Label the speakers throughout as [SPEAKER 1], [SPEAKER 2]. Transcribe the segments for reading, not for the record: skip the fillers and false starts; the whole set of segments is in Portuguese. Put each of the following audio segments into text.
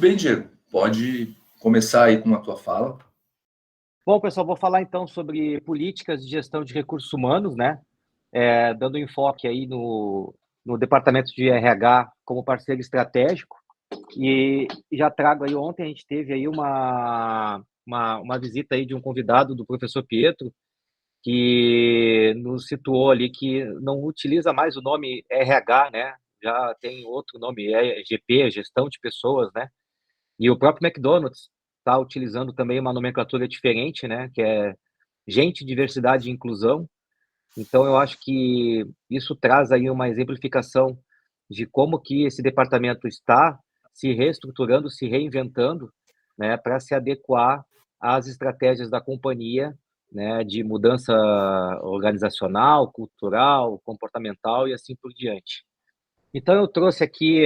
[SPEAKER 1] bem, Diego. Pode começar aí com a tua fala.
[SPEAKER 2] Bom, pessoal, vou falar então sobre políticas de gestão de recursos humanos, né? Dando enfoque aí no departamento de RH como parceiro estratégico. E já trago aí, ontem a gente teve aí uma visita aí de um convidado do professor Pietro, que nos situou ali que não utiliza mais o nome RH, né? Já tem outro nome, GP, Gestão de Pessoas, né? E o próprio McDonald's está utilizando também uma nomenclatura diferente, né? Que é gente, diversidade e inclusão. Então, eu acho que isso traz aí uma exemplificação de como que esse departamento está se reestruturando, se reinventando, né, para se adequar às estratégias da companhia, né, de mudança organizacional, cultural, comportamental e assim por diante. Então, eu trouxe aqui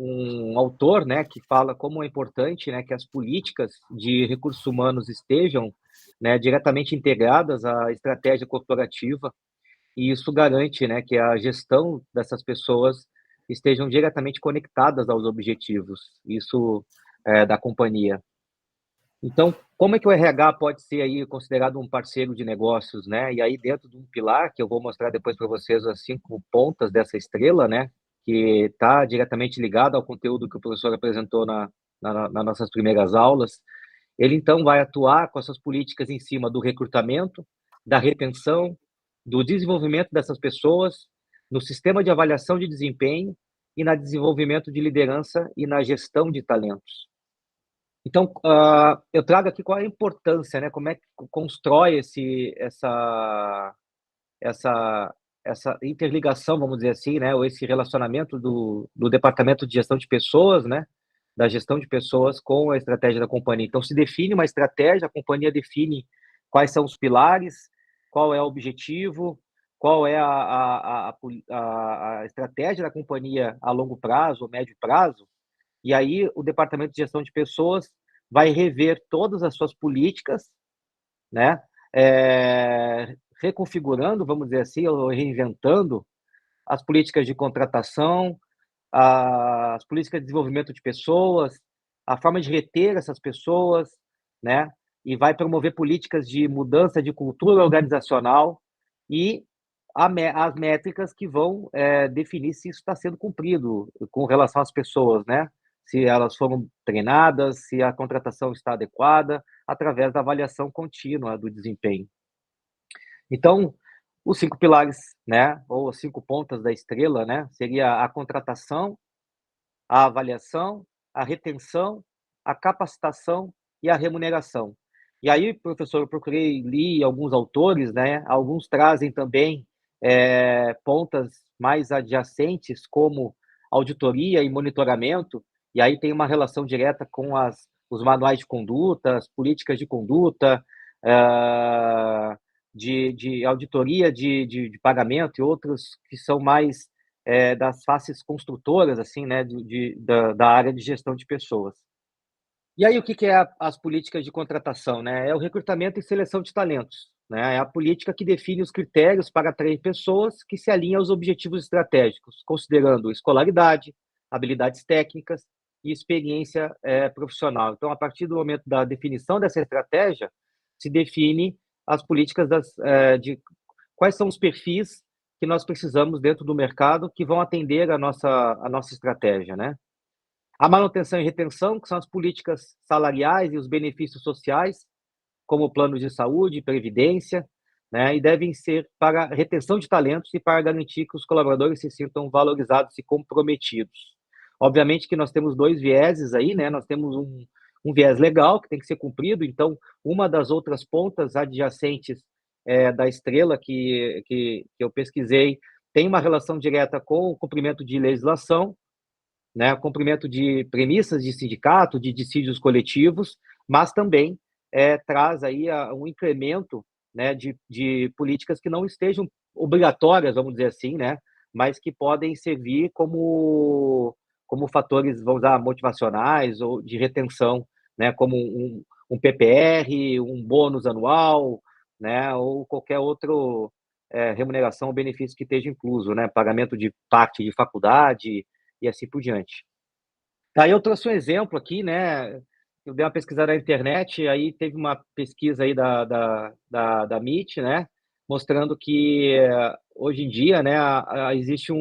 [SPEAKER 2] um autor, né, que fala como é importante, né, que as políticas de recursos humanos estejam, né, diretamente integradas à estratégia corporativa, e isso garante, né, que a gestão dessas pessoas estejam diretamente conectadas aos objetivos, isso da companhia. Então, como é que o RH pode ser aí considerado um parceiro de negócios, né? E aí dentro de um pilar que eu vou mostrar depois para vocês as 5 pontas dessa estrela, né? Que está diretamente ligado ao conteúdo que o professor apresentou nas nossas primeiras aulas. Ele então vai atuar com essas políticas em cima do recrutamento, da retenção, do desenvolvimento dessas pessoas, no sistema de avaliação de desempenho e no desenvolvimento de liderança e na gestão de talentos. Então, eu trago aqui qual é a importância, né? Como é que constrói essa interligação, vamos dizer assim, né? Ou esse relacionamento do departamento de gestão de pessoas, né? Da gestão de pessoas com a estratégia da companhia. Então, se define uma estratégia, a companhia define quais são os pilares, qual é o objetivo, qual é a estratégia da companhia a longo prazo, ou médio prazo, e aí o departamento de gestão de pessoas vai rever todas as suas políticas, né? Reconfigurando, vamos dizer assim, ou reinventando as políticas de contratação, as políticas de desenvolvimento de pessoas, a forma de reter essas pessoas, né? E vai promover políticas de mudança de cultura organizacional e as métricas que vão definir se isso está sendo cumprido com relação às pessoas, né? Se elas foram treinadas, se a contratação está adequada, através da avaliação contínua do desempenho. Então, os 5 pilares, né, ou as 5 pontas da estrela, né, seria a contratação, a avaliação, a retenção, a capacitação e a remuneração. E aí, professor, eu procurei, li alguns autores, né, alguns trazem também pontas mais adjacentes, como auditoria e monitoramento, e aí tem uma relação direta com os manuais de conduta, as políticas de conduta, de auditoria de pagamento e outros que são mais das faces construtoras, assim, né, da área de gestão de pessoas. E aí, o que é as políticas de contratação, né? É o recrutamento e seleção de talentos, né? É a política que define os critérios para atrair pessoas que se alinham aos objetivos estratégicos, considerando escolaridade, habilidades técnicas e experiência profissional. Então, a partir do momento da definição dessa estratégia, se define as políticas de quais são os perfis que nós precisamos dentro do mercado que vão atender a nossa estratégia, né? A manutenção e retenção, que são as políticas salariais e os benefícios sociais, como planos de saúde, previdência, né? E devem ser para retenção de talentos e para garantir que os colaboradores se sintam valorizados e comprometidos. Obviamente que nós temos 2 vieses aí, né? Nós temos um viés legal, que tem que ser cumprido, então, uma das outras pontas adjacentes da estrela que eu pesquisei tem uma relação direta com o cumprimento de legislação, né, cumprimento de premissas de sindicato, de dissídios coletivos, mas também traz aí um incremento, né, de políticas que não estejam obrigatórias, vamos dizer assim, né, mas que podem servir como fatores, vamos usar, motivacionais ou de retenção, né, como um PPR, um bônus anual, né, ou qualquer outro remuneração ou benefício que esteja incluso, né, pagamento de parte de faculdade, e assim por diante. Aí eu trouxe um exemplo aqui, né? Eu dei uma pesquisada na internet, aí teve uma pesquisa aí da MIT, né? Mostrando que hoje em dia, né, existe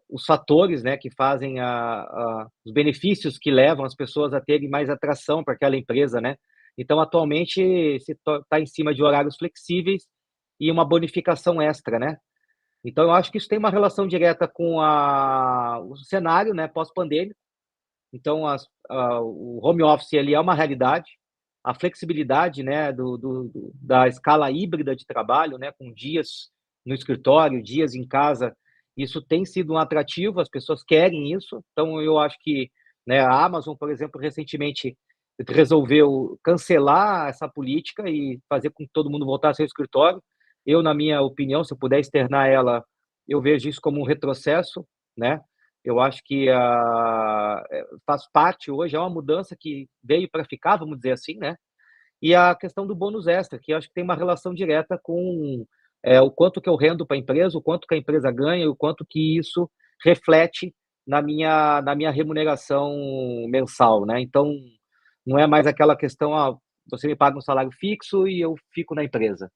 [SPEAKER 2] os fatores, né, que fazem os benefícios que levam as pessoas a terem mais atração para aquela empresa, né? Então, atualmente, se está em cima de horários flexíveis e uma bonificação extra, né? Então, eu acho que isso tem uma relação direta com o cenário, né, pós-pandêmico. Então, o home office ele é uma realidade. A flexibilidade, né, da escala híbrida de trabalho, né, com dias no escritório, dias em casa, isso tem sido um atrativo, as pessoas querem isso. Então, eu acho que, né, a Amazon, por exemplo, recentemente resolveu cancelar essa política e fazer com que todo mundo voltasse ao escritório. Eu, na minha opinião, se eu puder externar ela, eu vejo isso como um retrocesso, né? Eu acho que faz parte hoje, é uma mudança que veio para ficar, vamos dizer assim, né? E a questão do bônus extra, que eu acho que tem uma relação direta com o quanto que eu rendo para a empresa, o quanto que a empresa ganha, o quanto que isso reflete na minha remuneração mensal, né? Então, não é mais aquela questão, você me paga um salário fixo e eu fico na empresa.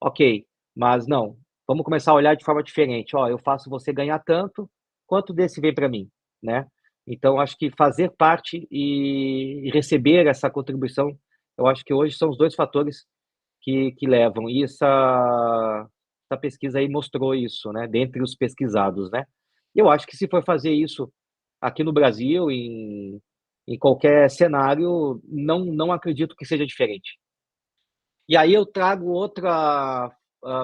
[SPEAKER 2] Ok, mas não, vamos começar a olhar de forma diferente. Ó, eu faço você ganhar tanto, quanto desse vem para mim, né? Então, acho que fazer parte e receber essa contribuição, eu acho que hoje são os dois fatores que levam. E essa pesquisa aí mostrou isso, né? Dentre os pesquisados, né? E eu acho que se for fazer isso aqui no Brasil, em qualquer cenário, não acredito que seja diferente. E aí eu trago outra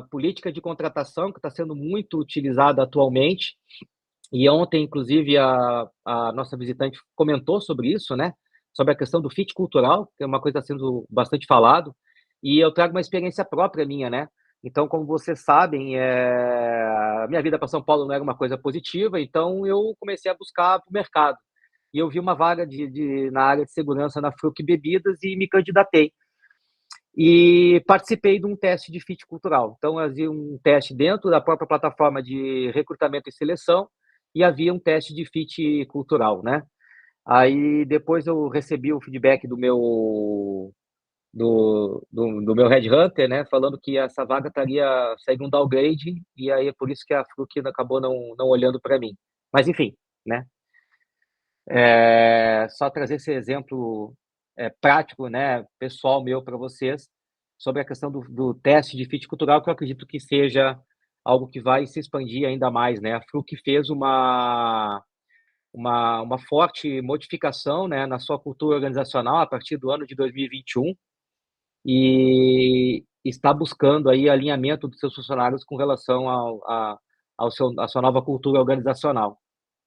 [SPEAKER 2] política de contratação que está sendo muito utilizada atualmente, e ontem, inclusive, a nossa visitante comentou sobre isso, né? Sobre a questão do fit cultural, que é uma coisa que está sendo bastante falado, e eu trago uma experiência própria minha, né? Então, como vocês sabem, a minha vida para São Paulo não era uma coisa positiva, então eu comecei a buscar para o mercado. E eu vi uma vaga na área de segurança na Fruc Bebidas e me candidatei e participei de um teste de fit cultural. Então, havia um teste dentro da própria plataforma de recrutamento e seleção e havia um teste de fit cultural, né? Aí, depois eu recebi o feedback do meu headhunter, né, falando que essa vaga estaria saindo um downgrade e aí é por isso que a Fruc acabou não olhando para mim. Mas, enfim, né? Só trazer esse exemplo prático, né, pessoal meu para vocês, sobre a questão do teste de fit cultural, que eu acredito que seja algo que vai se expandir ainda mais, né? A Fruc fez uma forte modificação, né, na sua cultura organizacional a partir do ano de 2021 e está buscando aí alinhamento dos seus funcionários com relação à sua nova cultura organizacional.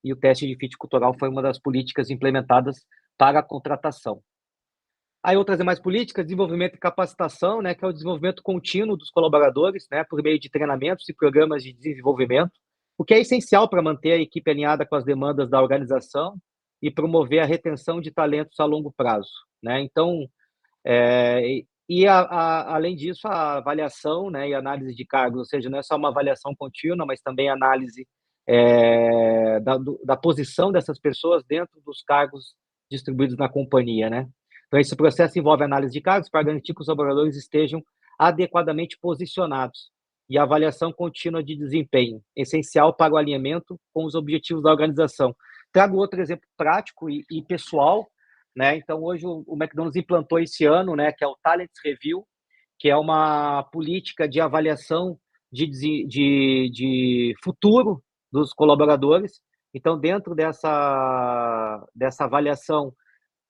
[SPEAKER 2] E o teste de fit cultural foi uma das políticas implementadas para a contratação. Aí outras demais políticas, desenvolvimento e capacitação, né, que é o desenvolvimento contínuo dos colaboradores, né, por meio de treinamentos e programas de desenvolvimento, o que é essencial para manter a equipe alinhada com as demandas da organização e promover a retenção de talentos a longo prazo, né? Então, além disso, a avaliação, né, e análise de cargos, ou seja, não é só uma avaliação contínua, mas também análise da posição dessas pessoas dentro dos cargos distribuídos na companhia, né? Então, esse processo envolve análise de cargos para garantir que os colaboradores estejam adequadamente posicionados e avaliação contínua de desempenho, essencial para o alinhamento com os objetivos da organização. Trago outro exemplo prático e pessoal, né? Então, hoje o McDonald's implantou esse ano, né, que é o Talent Review, que é uma política de avaliação de futuro dos colaboradores. Então, dentro dessa avaliação,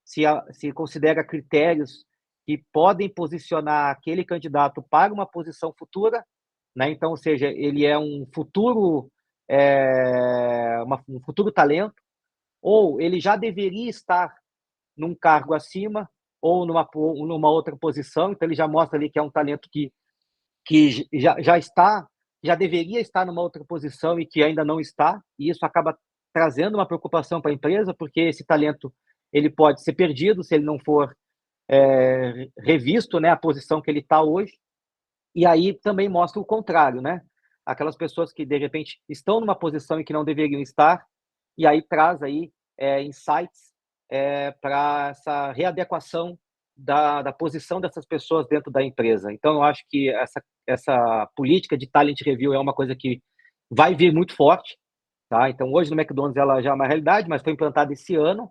[SPEAKER 2] se considera critérios que podem posicionar aquele candidato para uma posição futura, né? Então, ou seja, ele é um um futuro talento, ou ele já deveria estar num cargo acima ou numa outra posição, então ele já mostra ali que é um talento que já deveria estar numa outra posição e que ainda não está, e isso acaba trazendo uma preocupação para a empresa, porque esse talento ele pode ser perdido se ele não for revisto, né, a posição que ele está hoje, e aí também mostra o contrário, né? Aquelas pessoas que, de repente, estão numa posição em que não deveriam estar, e aí traz aí insights para essa readequação da posição dessas pessoas dentro da empresa. Então, eu acho que essa política de talent review é uma coisa que vai vir muito forte, tá? Então, hoje no McDonald's ela já é uma realidade, mas foi implantada esse ano.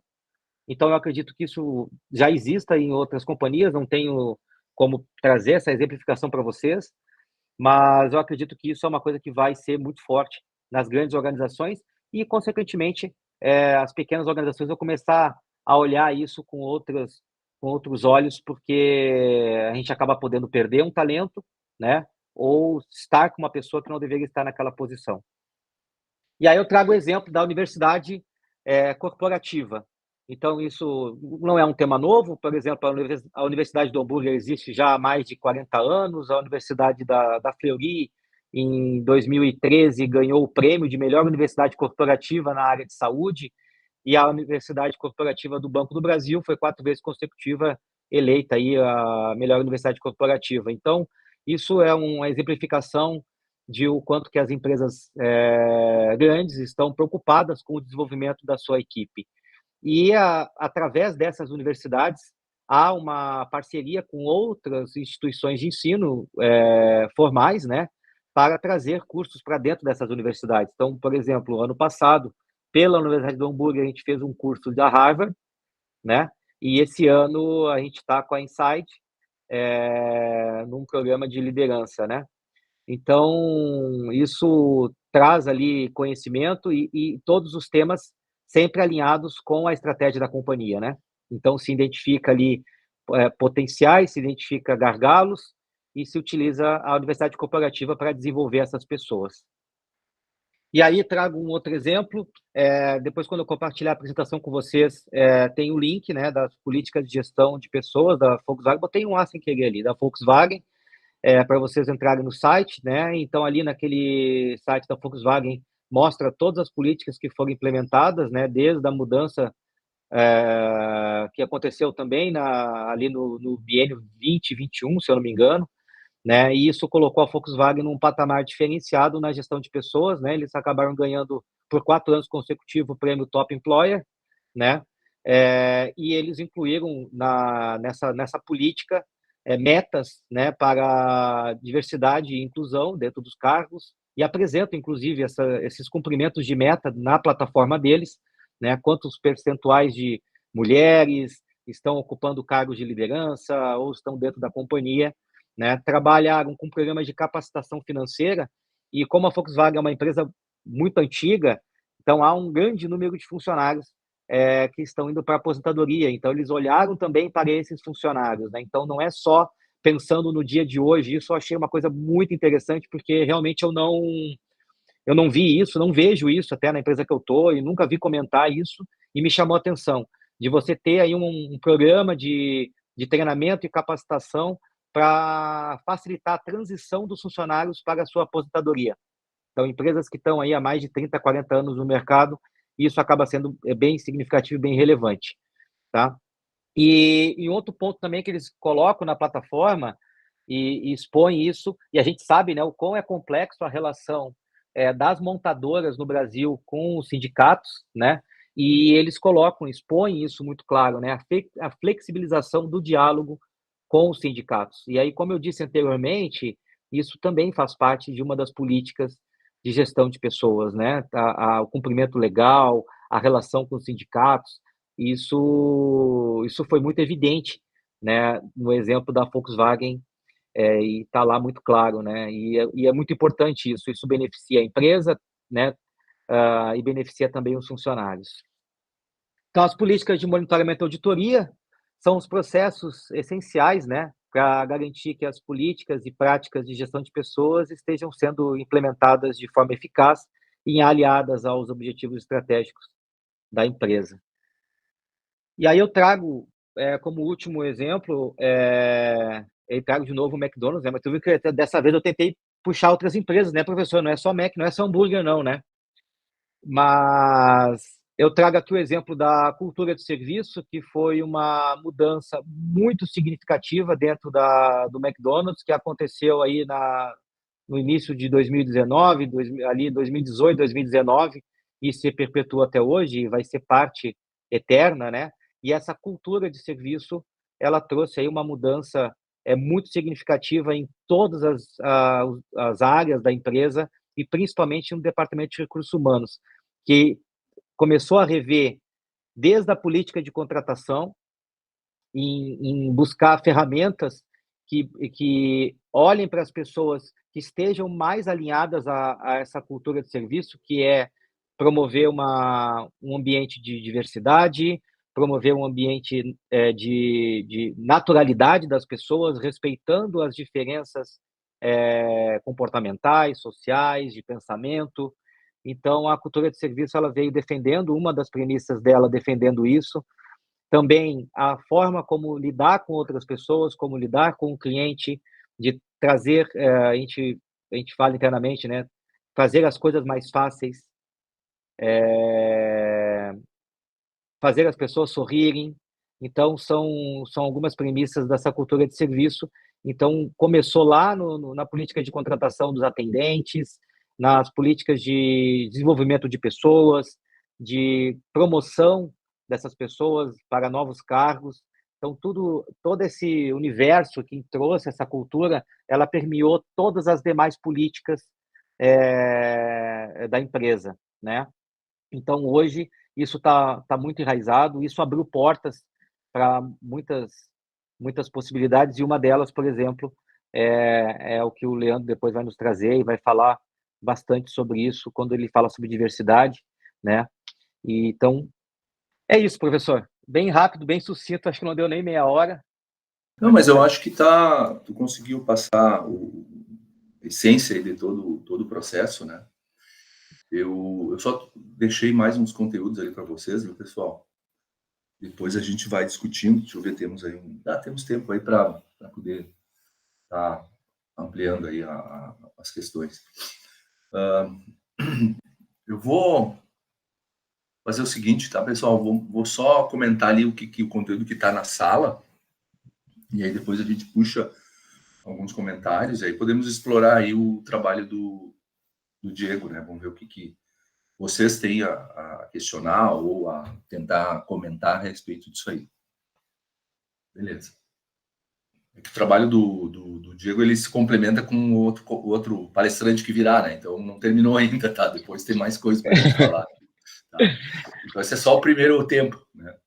[SPEAKER 2] Então, eu acredito que isso já exista em outras companhias, não tenho como trazer essa exemplificação para vocês, mas eu acredito que isso é uma coisa que vai ser muito forte nas grandes organizações e, consequentemente, as pequenas organizações vão começar a olhar isso com outros olhos, porque a gente acaba podendo perder um talento, né? Ou estar com uma pessoa que não deveria estar naquela posição. E aí eu trago o exemplo da universidade corporativa. Então, isso não é um tema novo. Por exemplo, a Universidade do Hambúrguer existe já há mais de 40 anos. A Universidade da Fleury, em 2013, ganhou o prêmio de melhor universidade corporativa na área de saúde. E a Universidade Corporativa do Banco do Brasil foi 4 vezes consecutiva eleita aí a melhor universidade corporativa. Então, isso é uma exemplificação de o quanto que as empresas grandes estão preocupadas com o desenvolvimento da sua equipe. E, através dessas universidades, há uma parceria com outras instituições de ensino formais, né, para trazer cursos para dentro dessas universidades. Então, por exemplo, ano passado, pela Universidade do Hambúrguer, a gente fez um curso da Harvard, né, e esse ano a gente está com a Insight, num programa de liderança, né. Então, isso traz ali conhecimento e todos os temas sempre alinhados com a estratégia da companhia, né. Então se identifica ali, potenciais, se identifica gargalos e se utiliza a universidade corporativa para desenvolver essas pessoas. E aí trago um outro exemplo, depois quando eu compartilhar a apresentação com vocês, tem o link, né, das políticas de gestão de pessoas da Volkswagen, botei um A sem querer ali, da Volkswagen, para vocês entrarem no site, né? Então, ali naquele site da Volkswagen, mostra todas as políticas que foram implementadas, né? Desde a mudança que aconteceu também ali no biênio 2021, se eu não me engano, né? E isso colocou a Volkswagen num patamar diferenciado na gestão de pessoas, né? Eles acabaram ganhando por 4 anos consecutivos o prêmio Top Employer, né? E eles incluíram nessa política metas, né, para diversidade e inclusão dentro dos cargos e apresentam, inclusive, esses cumprimentos de meta na plataforma deles, né, quantos percentuais de mulheres estão ocupando cargos de liderança ou estão dentro da companhia, né, trabalharam com programas de capacitação financeira e como a Volkswagen é uma empresa muito antiga, então há um grande número de funcionários que estão indo para a aposentadoria. Então, eles olharam também para esses funcionários, né? Então, não é só pensando no dia de hoje. Isso eu achei uma coisa muito interessante, porque realmente eu não vi isso, não vejo isso até na empresa que eu estou, e nunca vi comentar isso, e me chamou a atenção de você ter aí um programa de treinamento e capacitação para facilitar a transição dos funcionários para a sua aposentadoria. Então, empresas que estão aí há mais de 30, 40 anos no mercado, isso acaba sendo bem significativo e bem relevante, tá? E outro ponto também que eles colocam na plataforma e expõem isso, e a gente sabe, né, o quão é complexo a relação das montadoras no Brasil com os sindicatos, né? E eles expõem isso muito claro, né? A flexibilização do diálogo com os sindicatos. E aí, como eu disse anteriormente, isso também faz parte de uma das políticas de gestão de pessoas, né? O cumprimento legal, a relação com os sindicatos, isso foi muito evidente, né? No exemplo da Volkswagen, e está lá muito claro, né? E é muito importante isso. Isso beneficia a empresa, né? E beneficia também os funcionários. Então, as políticas de monitoramento e auditoria são os processos essenciais, né, para garantir que as políticas e práticas de gestão de pessoas estejam sendo implementadas de forma eficaz e aliadas aos objetivos estratégicos da empresa. E aí eu trago, como último exemplo, eu trago de novo o McDonald's, né, mas tu viu que dessa vez eu tentei puxar outras empresas, né, professor? Não é só Mac, não é só hambúrguer, não, né? Mas eu trago aqui o exemplo da cultura de serviço, que foi uma mudança muito significativa dentro do McDonald's, que aconteceu aí no início de 2019, ali 2018, 2019, e se perpetua até hoje e vai ser parte eterna, né? E essa cultura de serviço, ela trouxe aí uma mudança muito significativa em todas as áreas da empresa e principalmente no departamento de recursos humanos, que começou a rever desde a política de contratação, em buscar ferramentas que olhem para as pessoas que estejam mais alinhadas a essa cultura de serviço, que é promover um ambiente de diversidade, promover um ambiente de naturalidade das pessoas, respeitando as diferenças comportamentais, sociais, de pensamento. Então, a cultura de serviço ela veio defendendo, uma das premissas dela defendendo isso, também a forma como lidar com outras pessoas, como lidar com o cliente, de trazer, a gente fala internamente, né, fazer as coisas mais fáceis, fazer as pessoas sorrirem. Então são algumas premissas dessa cultura de serviço. Então começou lá na política de contratação dos atendentes, nas políticas de desenvolvimento de pessoas, de promoção dessas pessoas para novos cargos. Então todo esse universo que trouxe essa cultura, ela permeou todas as demais políticas da empresa, né? Então, hoje, isso está muito enraizado, isso abriu portas para muitas possibilidades, e uma delas, por exemplo, é o que o Leandro depois vai nos trazer e vai falar bastante sobre isso quando ele fala sobre diversidade, né? E, então, é isso, professor. Bem rápido, bem sucinto, acho que não deu nem meia hora.
[SPEAKER 1] Não, mas eu acho que tu conseguiu passar a essência aí de todo o processo, né? Eu só deixei mais uns conteúdos ali para vocês, viu, pessoal? Depois a gente vai discutindo. Deixa eu ver, temos aí temos tempo aí para poder estar ampliando aí as questões. Eu vou fazer o seguinte, tá, pessoal? Vou só comentar ali o conteúdo que está na sala, e aí depois a gente puxa alguns comentários, e aí podemos explorar aí o trabalho do Diego, né? Vamos ver o que vocês têm a questionar ou a tentar comentar a respeito disso aí. Beleza. É que o trabalho do Diego, ele se complementa com o outro palestrante que virá, né? Então não terminou ainda, tá? Depois tem mais coisas para a gente falar. Tá? Então esse é só o primeiro tempo, né?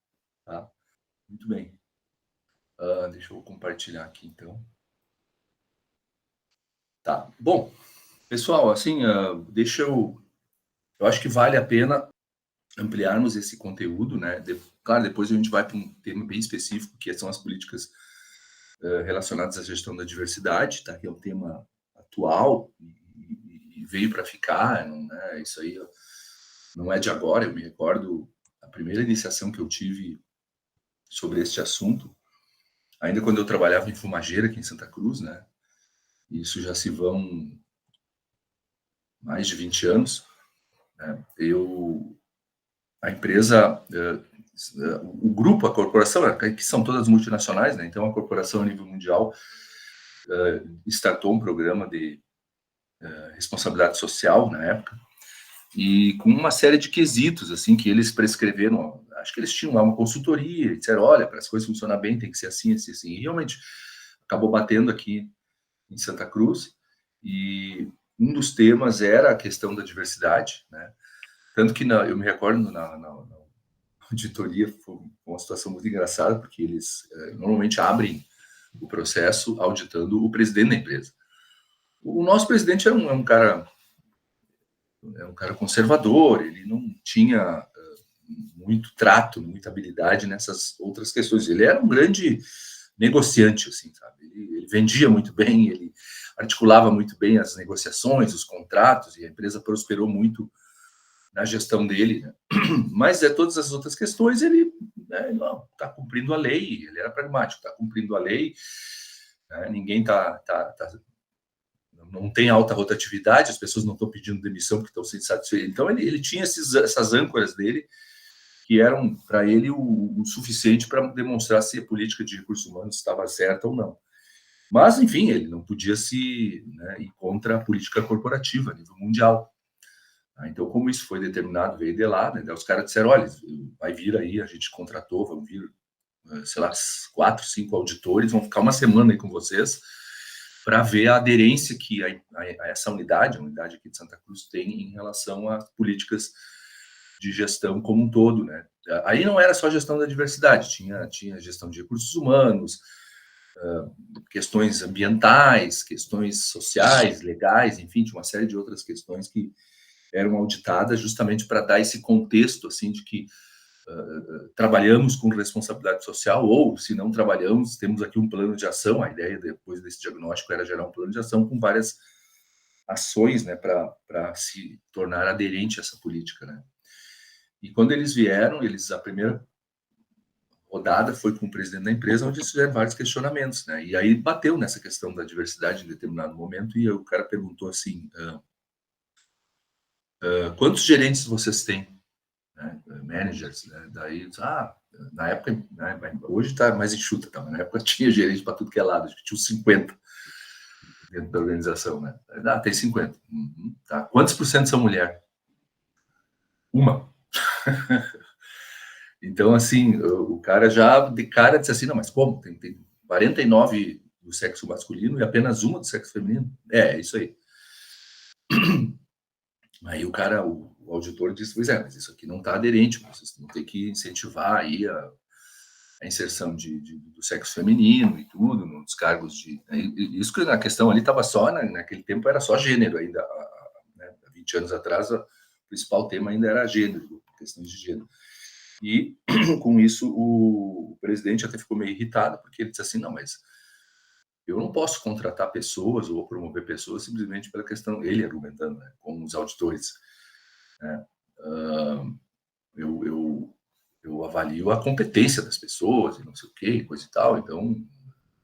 [SPEAKER 1] Tá? Muito bem. Deixa eu compartilhar aqui, então. Tá. Bom, pessoal, assim, eu acho que vale a pena ampliarmos esse conteúdo, né? Claro, depois a gente vai para um tema bem específico, que são as políticas relacionadas à gestão da diversidade, tá? Que é um tema atual e veio para ficar, não, né? Isso aí não é de agora. Eu me recordo a primeira iniciação que eu tive sobre este assunto, ainda quando eu trabalhava em fumageira aqui em Santa Cruz, né? Isso já se vão mais de 20 anos. Né? A empresa, o grupo, a corporação, que são todas multinacionais, né? Então a corporação a nível mundial startou um programa de responsabilidade social na época, e com uma série de quesitos assim que eles prescreveram. Acho que eles tinham lá uma consultoria, disseram, olha, para as coisas funcionar bem tem que ser assim, assim, assim. E realmente acabou batendo aqui em Santa Cruz, e um dos temas era a questão da diversidade, né? Tanto que eu me recordo na auditoria foi uma situação muito engraçada, porque eles normalmente abrem o processo auditando o presidente da empresa. O nosso presidente é um cara conservador, ele não tinha muito trato, muita habilidade nessas outras questões. Ele era um grande negociante, assim, sabe? Ele vendia muito bem, ele articulava muito bem as negociações, os contratos, e a empresa prosperou muito na gestão dele, né? Mas todas as outras questões ele não está cumprindo a lei. Ele era pragmático, está cumprindo a lei, né? Ninguém não tem alta rotatividade, as pessoas não estão pedindo demissão porque estão sendo satisfeitas. Então ele tinha essas âncoras dele que eram para ele o suficiente para demonstrar se a política de recursos humanos estava certa ou não. Mas, enfim, ele não podia ir contra a política corporativa a nível mundial. Então, como isso foi determinado, veio de lá, né? Os caras disseram, olha, vai vir aí, a gente contratou, vão vir, sei lá, 4, 5 auditores, vão ficar uma semana aí com vocês para ver a aderência que a essa unidade, a unidade aqui de Santa Cruz tem em relação às políticas de gestão como um todo, né? Aí não era só gestão da diversidade, tinha gestão de recursos humanos, questões ambientais, questões sociais, legais, enfim, tinha uma série de outras questões que eram auditadas justamente para dar esse contexto, assim, de que trabalhamos com responsabilidade social, ou, se não trabalhamos, temos aqui um plano de ação. A ideia, depois desse diagnóstico, era gerar um plano de ação com várias ações, né, para se tornar aderente a essa política, né. E quando eles vieram, a primeira rodada foi com o presidente da empresa, onde eles fizeram vários questionamentos, né, e aí bateu nessa questão da diversidade em determinado momento, e o cara perguntou assim, quantos gerentes vocês têm? Né, managers, né? Daí, na época, né, hoje está mais enxuta, tá? Mas na época tinha gerente para tudo que é lado, acho que tinha uns 50 dentro da organização, né? Tem 50. Uhum, tá. Quantos por cento são mulher? Uma. Então, assim, o cara já de cara disse assim, não, mas como? Tem 49 do sexo masculino e apenas uma do sexo feminino? É isso aí. Aí o cara, o auditor disse, pois é, mas isso aqui não está aderente, vocês vão ter que incentivar aí a inserção do sexo feminino e tudo, nos cargos de... Isso que na questão ali estava só, naquele tempo era só gênero ainda, né, há 20 anos atrás, o principal tema ainda era gênero, questões de gênero. E com isso o presidente até ficou meio irritado, porque ele disse assim, não, mas eu não posso contratar pessoas ou promover pessoas simplesmente pela questão, ele argumentando, né, com os auditores, né, eu avalio a competência das pessoas e não sei o que, coisa e tal. Então,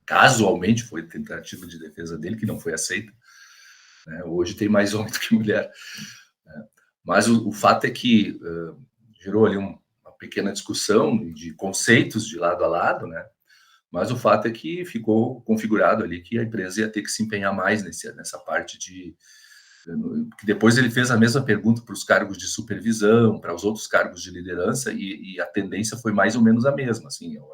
[SPEAKER 1] casualmente, foi tentativa de defesa dele, que não foi aceita, né? Hoje tem mais homem do que mulher, né? Mas o fato é que gerou ali uma pequena discussão de conceitos de lado a lado, né? Mas o fato é que ficou configurado ali que a empresa ia ter que se empenhar mais nessa parte de... que depois ele fez a mesma pergunta para os cargos de supervisão, para os outros cargos de liderança, e a tendência foi mais ou menos a mesma, assim, o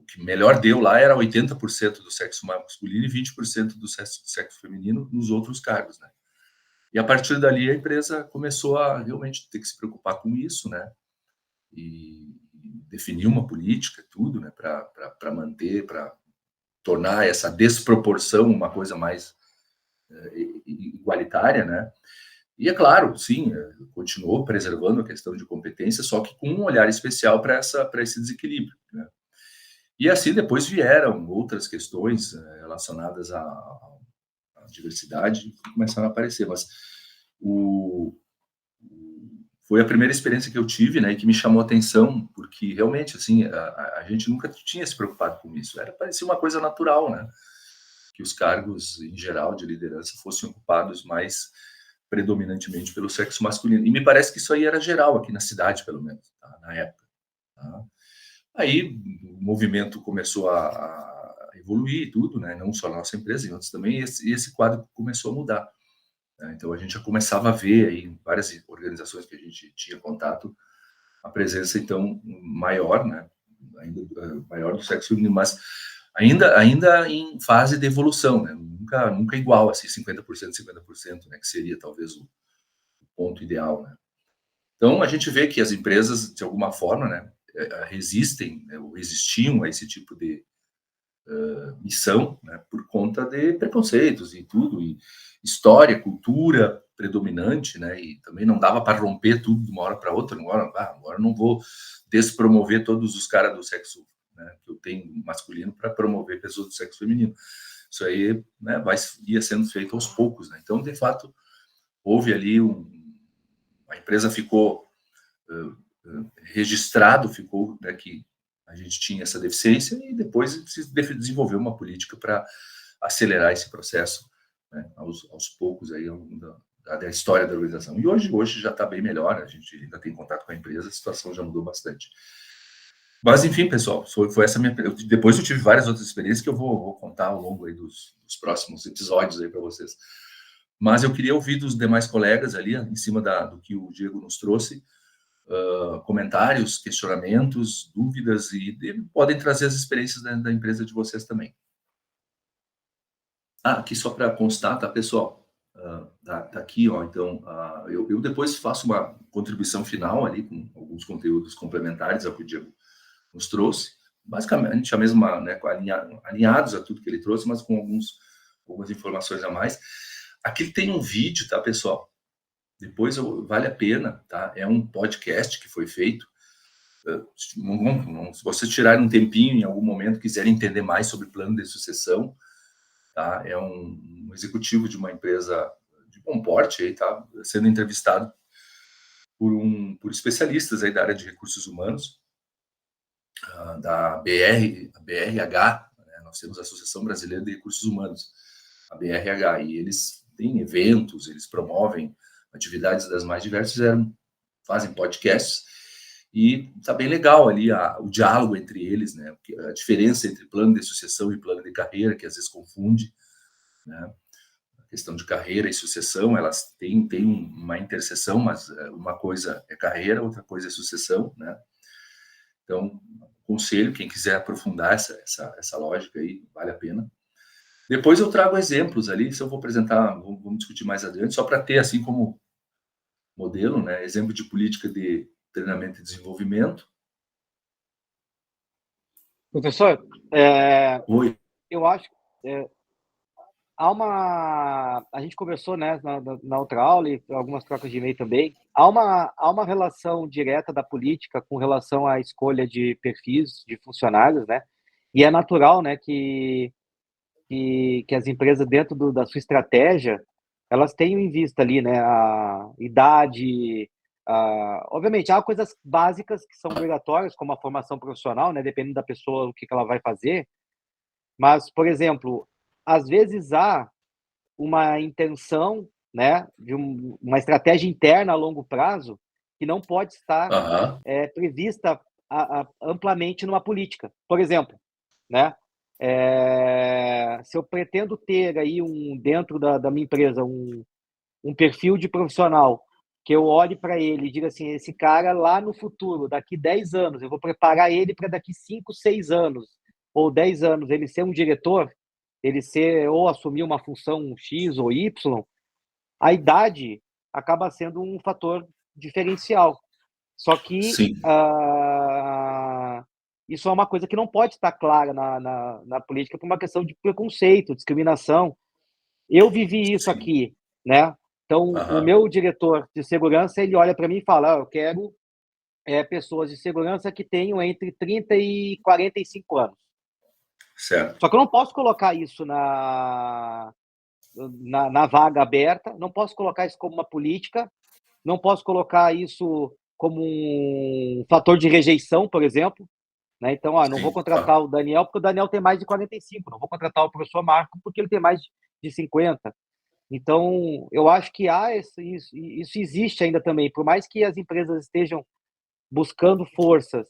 [SPEAKER 1] que melhor deu lá era 80% do sexo masculino e 20% do sexo feminino nos outros cargos, né? E a partir dali a empresa começou a realmente ter que se preocupar com isso, né? E definir uma política, tudo, né? Para manter, para tornar essa desproporção uma coisa mais igualitária, né? E é claro, sim, continuou preservando a questão de competência, só que com um olhar especial para esse desequilíbrio, né? E assim depois vieram outras questões relacionadas à diversidade que começaram a aparecer, mas foi a primeira experiência que eu tive, né, e que me chamou a atenção, porque realmente, assim, a gente nunca tinha se preocupado com isso, parecia uma coisa natural, né, que os cargos, em geral, de liderança fossem ocupados mais predominantemente pelo sexo masculino. E me parece que isso aí era geral aqui na cidade, pelo menos, tá? Na época. Tá? Aí o movimento começou a evoluir e tudo, né? Não só na nossa empresa, em outros também, e esse quadro começou a mudar. Né? Então a gente já começava a ver aí em várias organizações que a gente tinha contato a presença então maior, né? Ainda maior do sexo feminino, mas ainda em fase de evolução, né? Nunca igual, assim, 50%, 50%, né? Que seria talvez o ponto ideal, né? Então, a gente vê que as empresas, de alguma forma, né, resistem, né, ou resistiam a esse tipo de missão, né, por conta de preconceitos e tudo, e história, cultura predominante, né, e também não dava para romper tudo de uma hora para outra. Agora não vou despromover todos os caras do sexo, né, que eu tenho masculino para promover pessoas do sexo feminino. Isso aí, né, ia sendo feito aos poucos, né? Então, de fato, houve ali a empresa ficou registrado, ficou, né, que a gente tinha essa deficiência, e depois se desenvolveu uma política para acelerar esse processo, né, aos poucos aí, ao longo da história da organização. E hoje já está bem melhor, a gente ainda tem contato com a empresa, a situação já mudou bastante. Mas, enfim, pessoal, foi essa minha... Depois eu tive várias outras experiências que eu vou contar ao longo aí dos próximos episódios aí para vocês. Mas eu queria ouvir dos demais colegas ali, em cima do que o Diego nos trouxe, comentários, questionamentos, dúvidas, e podem trazer as experiências da empresa de vocês também. Aqui só para constar, tá, pessoal? Tá aqui, ó. Então, eu depois faço uma contribuição final ali com alguns conteúdos complementares ao que o Diego nos trouxe. Basicamente, a mesma, né, alinhados a tudo que ele trouxe, mas com algumas informações a mais. Aqui tem um vídeo, tá, pessoal? Depois vale a pena, tá? É um podcast que foi feito. Se vocês tirarem um tempinho em algum momento, quiserem entender mais sobre plano de sucessão, tá? É um executivo de uma empresa de bom porte aí, tá? Sendo entrevistado por especialistas aí da área de recursos humanos, da BRH, né? Nós temos a Associação Brasileira de Recursos Humanos, a BRH, e eles têm eventos, eles promovem atividades das mais diversas, fazem podcasts, e tá bem legal ali o diálogo entre eles, né? A diferença entre plano de sucessão e plano de carreira, que às vezes confunde, né? A questão de carreira e sucessão, elas têm uma interseção, mas uma coisa é carreira, outra coisa é sucessão, né? Então, conselho, quem quiser aprofundar essa lógica aí, vale a pena. Depois eu trago exemplos ali, se eu vou apresentar, vamos discutir mais adiante, só para ter assim como modelo, né? Exemplo de política de treinamento e desenvolvimento.
[SPEAKER 2] Professor,
[SPEAKER 1] Oi.
[SPEAKER 2] eu acho que a gente conversou, né, na outra aula e algumas trocas de e-mail também. Há uma relação direta da política com relação à escolha de perfis de funcionários, né? E é natural, né, que as empresas dentro da sua estratégia elas tenham em vista ali, né, a idade, obviamente há coisas básicas que são obrigatórias, como a formação profissional, né, dependendo da pessoa o que ela vai fazer. Mas, por exemplo, às vezes há uma intenção, né, de uma estratégia interna a longo prazo que não pode estar prevista amplamente numa política. Por exemplo, né, se eu pretendo ter aí dentro da minha empresa um perfil de profissional que eu olhe para ele e diga assim, esse cara lá no futuro, daqui 10 anos, eu vou preparar ele para daqui 5, 6 anos ou 10 anos ele ser um diretor, ele ser ou assumir uma função X ou Y, a idade acaba sendo um fator diferencial. Só que isso é uma coisa que não pode estar clara na política por uma questão de preconceito, discriminação. Eu vivi isso aqui, né? Então, o meu diretor de segurança, ele olha para mim e fala, eu quero pessoas de segurança que tenham entre 30 e 45 anos.
[SPEAKER 1] Certo.
[SPEAKER 2] Só que eu não posso colocar isso na vaga aberta, não posso colocar isso como uma política, não posso colocar isso como um fator de rejeição, por exemplo. Né? Então, não vou contratar o Daniel porque o Daniel tem mais de 45, não vou contratar o professor Marco porque ele tem mais de 50. Então, eu acho que isso existe ainda também, por mais que as empresas estejam buscando forças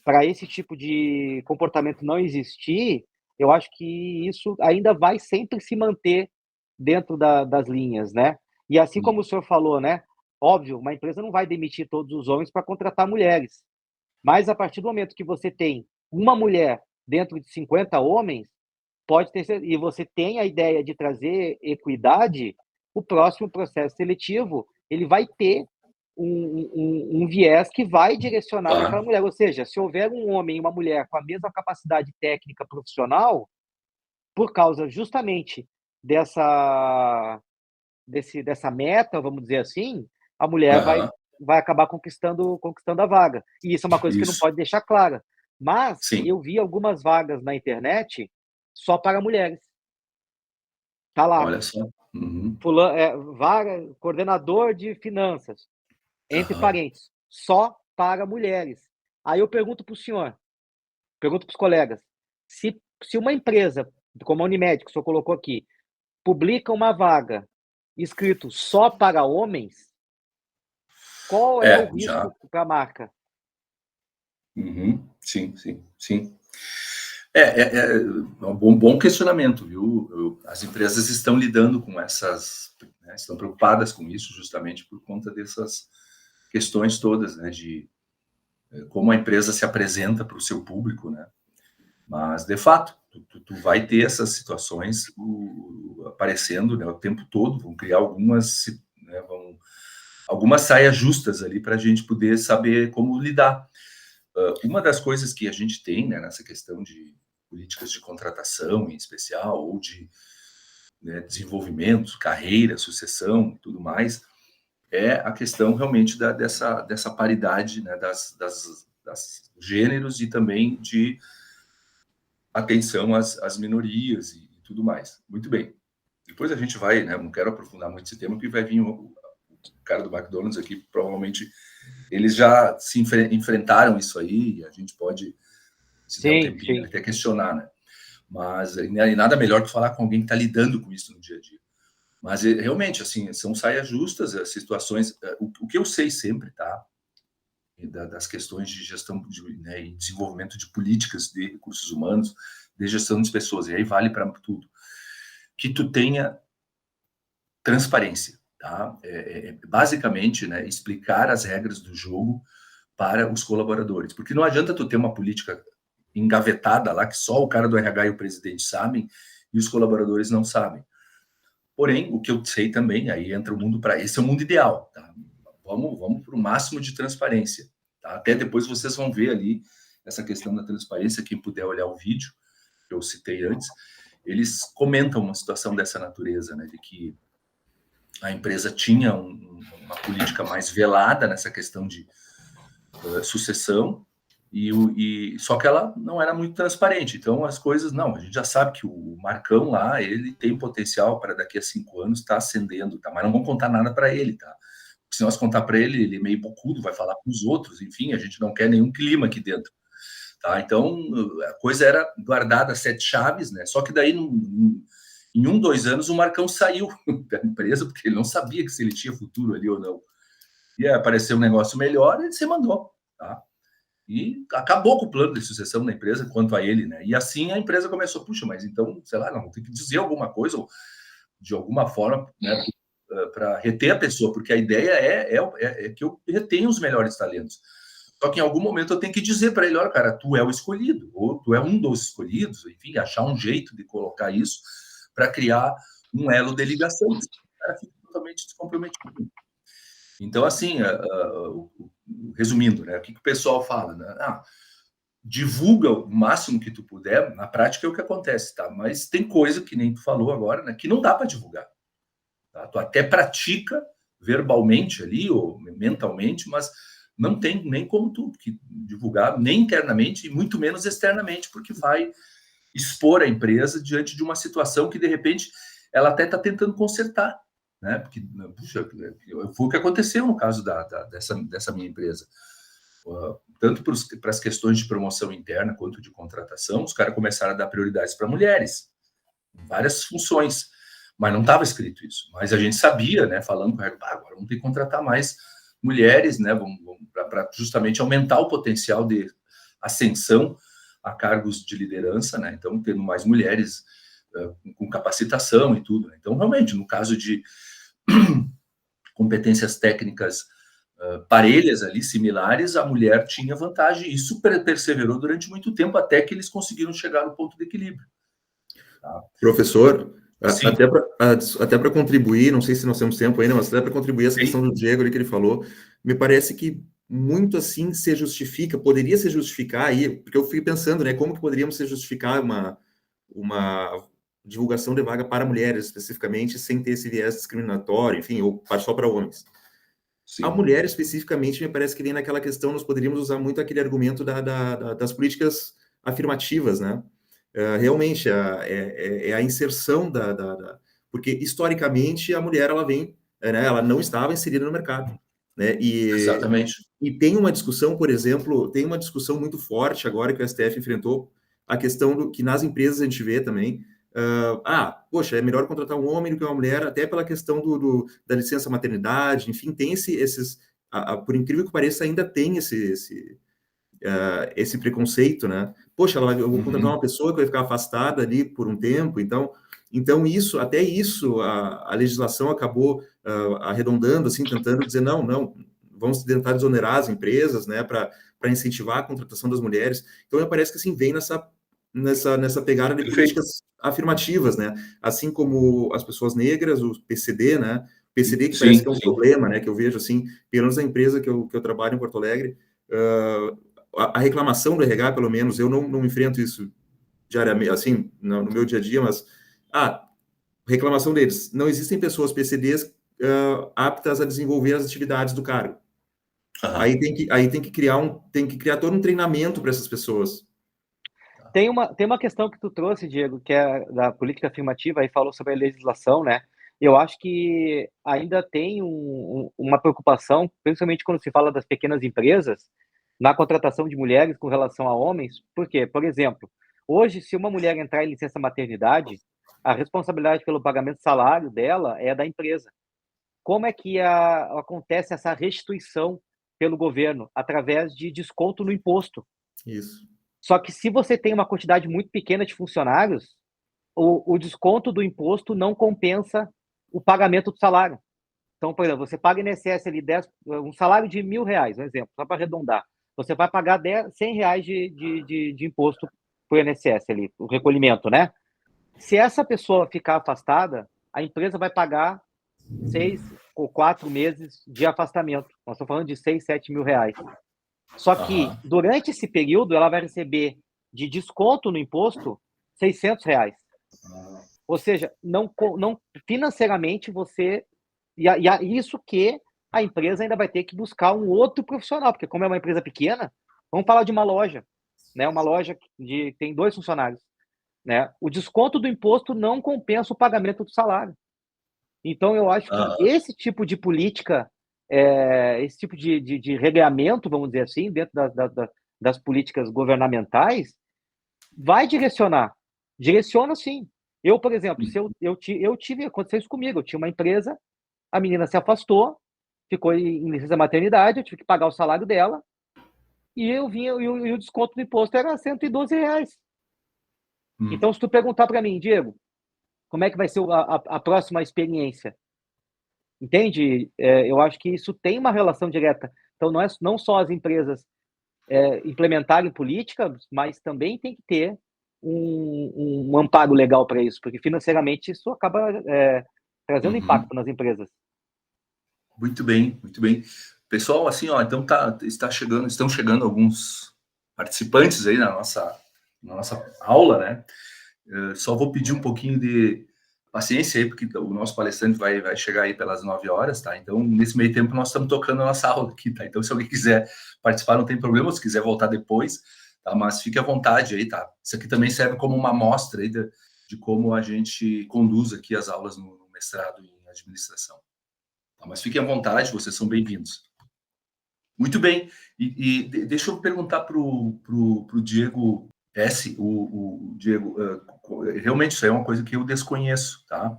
[SPEAKER 2] para esse tipo de comportamento não existir, eu acho que isso ainda vai sempre se manter dentro das linhas, né? E assim como o senhor falou, né? Óbvio, uma empresa não vai demitir todos os homens para contratar mulheres, mas a partir do momento que você tem uma mulher dentro de 50 homens, pode ter, e você tem a ideia de trazer equidade, o próximo processo seletivo ele vai ter um viés que vai direcionar para aquela mulher. Ou seja, se houver um homem e uma mulher com a mesma capacidade técnica profissional, por causa justamente dessa meta, vamos dizer assim, a mulher vai acabar conquistando a vaga. E isso é uma coisa que não pode deixar clara. Mas eu vi algumas vagas na internet só para mulheres. Tá lá.
[SPEAKER 1] Olha só.
[SPEAKER 2] Vaga, coordenador de finanças, entre parênteses, só para mulheres. Aí eu pergunto para o senhor, pergunto para os colegas, se uma empresa, como a Unimed, que o senhor colocou aqui, publica uma vaga escrito só para homens, qual é o risco para a marca?
[SPEAKER 1] Sim. É um bom questionamento, viu? As empresas estão lidando com essas, né, estão preocupadas com isso justamente por conta dessas questões todas, né, de como a empresa se apresenta para o seu público, né? Mas, de fato, tu vai ter essas situações aparecendo, né, o tempo todo, vão criar algumas, né, algumas saias justas ali para a gente poder saber como lidar. Uma das coisas que a gente tem, né, nessa questão de políticas de contratação, em especial, ou de, né, desenvolvimento, carreira, sucessão, tudo mais, é a questão realmente dessa paridade, né, das gêneros e também de atenção às minorias e tudo mais. Muito bem. Depois a gente vai, né, não quero aprofundar muito esse tema, porque vai vir o cara do McDonald's aqui, provavelmente eles já se enfrentaram isso aí, e a gente pode, se der um tempinho, até questionar, né? Mas e nada melhor que falar com alguém que está lidando com isso no dia a dia. Mas realmente, assim, são saias justas, as situações. O que eu sei sempre, tá? Das questões de gestão né, e desenvolvimento de políticas de recursos humanos, de gestão de pessoas, e aí vale para tudo. Que tu tenha transparência, tá? Basicamente, né, explicar as regras do jogo para os colaboradores, porque não adianta tu ter uma política engavetada lá que só o cara do RH e o presidente sabem e os colaboradores não sabem. Porém, o que eu sei também, aí entra o mundo para esse é o mundo ideal, tá? Vamos para o máximo de transparência, tá? Até depois vocês vão ver ali essa questão da transparência, quem puder olhar o vídeo que eu citei antes, eles comentam uma situação dessa natureza, né, de que a empresa tinha uma política mais velada nessa questão de sucessão, só que ela não era muito transparente. Então, as coisas, não, a gente já sabe que o Marcão lá, ele tem potencial para daqui a 5 anos estar ascendendo, tá? Mas não vamos contar nada para ele, tá? Porque se nós contar para ele, ele é meio bocudo, vai falar com os outros, enfim, a gente não quer nenhum clima aqui dentro. Tá? Então, a coisa era guardada a 7 chaves, né? Só que daí, em 1, 2 anos, o Marcão saiu da empresa, porque ele não sabia que se ele tinha futuro ali ou não. E apareceu um negócio melhor, ele se mandou, tá? E acabou com o plano de sucessão da empresa quanto a ele, né? E assim a empresa começou, puxa, mas então, sei lá, não, tem que dizer alguma coisa, ou de alguma forma, né, para reter a pessoa, porque a ideia é que eu retenha os melhores talentos. Só que em algum momento eu tenho que dizer para ele, olha, cara, tu é o escolhido, ou tu é um dos escolhidos, enfim, achar um jeito de colocar isso para criar um elo de ligação. O cara fica totalmente descomprometido. Então, assim, resumindo, né, o que o pessoal fala, né? Divulga o máximo que tu puder, na prática é o que acontece, tá? Mas tem coisa que nem tu falou agora, né, que não dá para divulgar. Tá? Tu até pratica verbalmente ali ou mentalmente, mas não tem nem como tu divulgar, nem internamente e muito menos externamente, porque vai expor a empresa diante de uma situação que, de repente, ela até está tentando consertar, né? Porque, puxa, foi o que aconteceu no caso dessa minha empresa. Tanto para as questões de promoção interna quanto de contratação, os caras começaram a dar prioridades para mulheres, várias funções, mas não estava escrito isso. Mas a gente sabia, né, falando com o agora vamos ter que contratar mais mulheres, né, para justamente aumentar o potencial de ascensão a cargos de liderança, né, então tendo mais mulheres com capacitação e tudo. Né? Então, realmente, no caso de competências técnicas parelhas ali, similares, a mulher tinha vantagem. E isso perseverou durante muito tempo, até que eles conseguiram chegar no ponto de equilíbrio.
[SPEAKER 3] Tá? Professor, até para contribuir, não sei se nós temos tempo ainda, mas até para contribuir essa questão do Diego ali que ele falou, me parece que muito assim se justifica, poderia se justificar aí, porque eu fico pensando, né, como que poderíamos se justificar uma divulgação de vaga para mulheres, especificamente, sem ter esse viés discriminatório, enfim, ou só para homens. Sim. A mulher, especificamente, me parece que vem naquela questão, nós poderíamos usar muito aquele argumento das políticas afirmativas, né? Realmente, é a inserção porque, historicamente, a mulher, ela vem, né, ela não estava inserida no mercado. Né?
[SPEAKER 1] Exatamente.
[SPEAKER 3] E tem uma discussão, por exemplo, tem uma discussão muito forte agora que o STF enfrentou, a questão que nas empresas a gente vê também, poxa, é melhor contratar um homem do que uma mulher, até pela questão da licença maternidade, enfim, tem esses, por incrível que pareça, ainda tem esse preconceito, né? Poxa, eu vou contratar uma pessoa que vai ficar afastada ali por um tempo, então isso, até isso, a legislação acabou arredondando, assim, tentando dizer, não, vamos tentar desonerar as empresas, né, para incentivar a contratação das mulheres. Então, me parece que, assim, vem nessa pegada de políticas afirmativas, né? Assim como as pessoas negras, o PCD, né? PCD que parece que é um problema, né? Que eu vejo, assim, pelo menos na empresa que eu trabalho em Porto Alegre, a reclamação do RH, pelo menos, eu não enfrento isso diariamente, assim, no meu dia a dia, mas, reclamação deles, não existem pessoas PCDs aptas a desenvolver as atividades do cargo. Aí tem que criar todo um treinamento para essas pessoas.
[SPEAKER 2] Tem uma questão que tu trouxe, Diego, que é da política afirmativa, e falou sobre a legislação, né? Eu acho que ainda tem uma preocupação, principalmente quando se fala das pequenas empresas, na contratação de mulheres com relação a homens. Por quê? Por exemplo, hoje, se uma mulher entrar em licença maternidade, a responsabilidade pelo pagamento do salário dela é da empresa. Como é que acontece essa restituição pelo governo? Através de desconto no imposto.
[SPEAKER 3] Isso.
[SPEAKER 2] Só que se você tem uma quantidade muito pequena de funcionários, o desconto do imposto não compensa o pagamento do salário. Então, por exemplo, você paga INSS ali um salário de R$1.000, um exemplo, só para arredondar. Você vai pagar R$100 de imposto para o INSS ali, o recolhimento, né? Se essa pessoa ficar afastada, a empresa vai pagar 6 ou 4 meses de afastamento. Nós estamos falando de R$6, R$7.000. Só que, durante esse período, ela vai receber de desconto no imposto R$600. Ou seja, não financeiramente você... isso que a empresa ainda vai ter que buscar um outro profissional, porque como é uma empresa pequena, vamos falar de uma loja, né? Uma loja tem 2 funcionários, né? O desconto do imposto não compensa o pagamento do salário. Então, eu acho que esse tipo de política, esse tipo de regramento, vamos dizer assim, dentro das políticas governamentais, vai direcionar. Direciona, sim. Eu, por exemplo, aconteceu isso comigo, eu tinha uma empresa, a menina se afastou, ficou em licença maternidade, eu tive que pagar o salário dela, e o desconto do imposto era R$112. Então, se tu perguntar para mim, Diego, como é que vai ser a próxima experiência? Entende? Eu acho que isso tem uma relação direta. Então, não só as empresas implementarem política, mas também tem que ter um amparo legal para isso, porque financeiramente isso acaba trazendo impacto nas empresas.
[SPEAKER 1] Muito bem, muito bem. Pessoal, assim, então estão chegando alguns participantes aí na nossa aula, né? Só vou pedir um pouquinho de paciência aí, porque o nosso palestrante vai chegar aí pelas 9 horas, tá? Então, nesse meio tempo, nós estamos tocando a nossa aula aqui, tá? Então, se alguém quiser participar, não tem problema, se quiser voltar depois, tá? Mas fique à vontade aí, tá? Isso aqui também serve como uma amostra aí de como a gente conduz aqui as aulas no mestrado em administração. Tá? Mas fiquem à vontade, vocês são bem-vindos. Muito bem. E deixa eu perguntar pro Diego S. O Diego, realmente isso é uma coisa que eu desconheço, tá?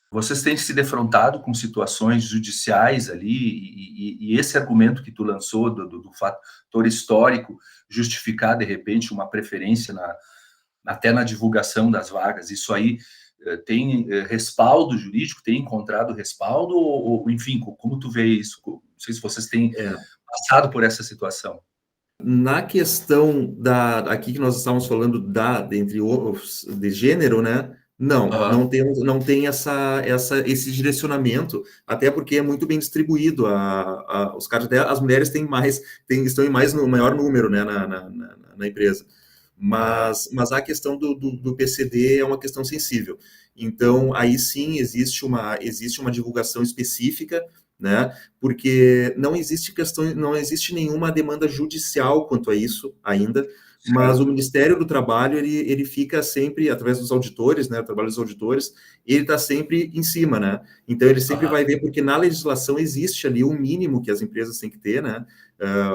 [SPEAKER 1] Vocês têm se defrontado com situações judiciais ali e esse argumento que tu lançou do fator histórico justificar, de repente, uma preferência até na divulgação das vagas, isso aí tem respaldo jurídico, tem encontrado respaldo ou enfim, como tu vê isso? Não sei se vocês têm passado por essa situação.
[SPEAKER 3] Na questão aqui que nós estávamos falando de gênero, né? Não tem esse direcionamento, até porque é muito bem distribuído. Os caras, até as mulheres estão em maior número, né, na empresa. Mas a questão do PCD é uma questão sensível. Então, aí sim existe uma divulgação específica, né? Porque não existe nenhuma demanda judicial quanto a isso ainda, mas o Ministério do Trabalho ele fica sempre, através dos auditores, né? O trabalho dos auditores, ele está sempre em cima, né? Então ele sempre vai ver, porque na legislação existe ali um mínimo que as empresas têm que ter, né?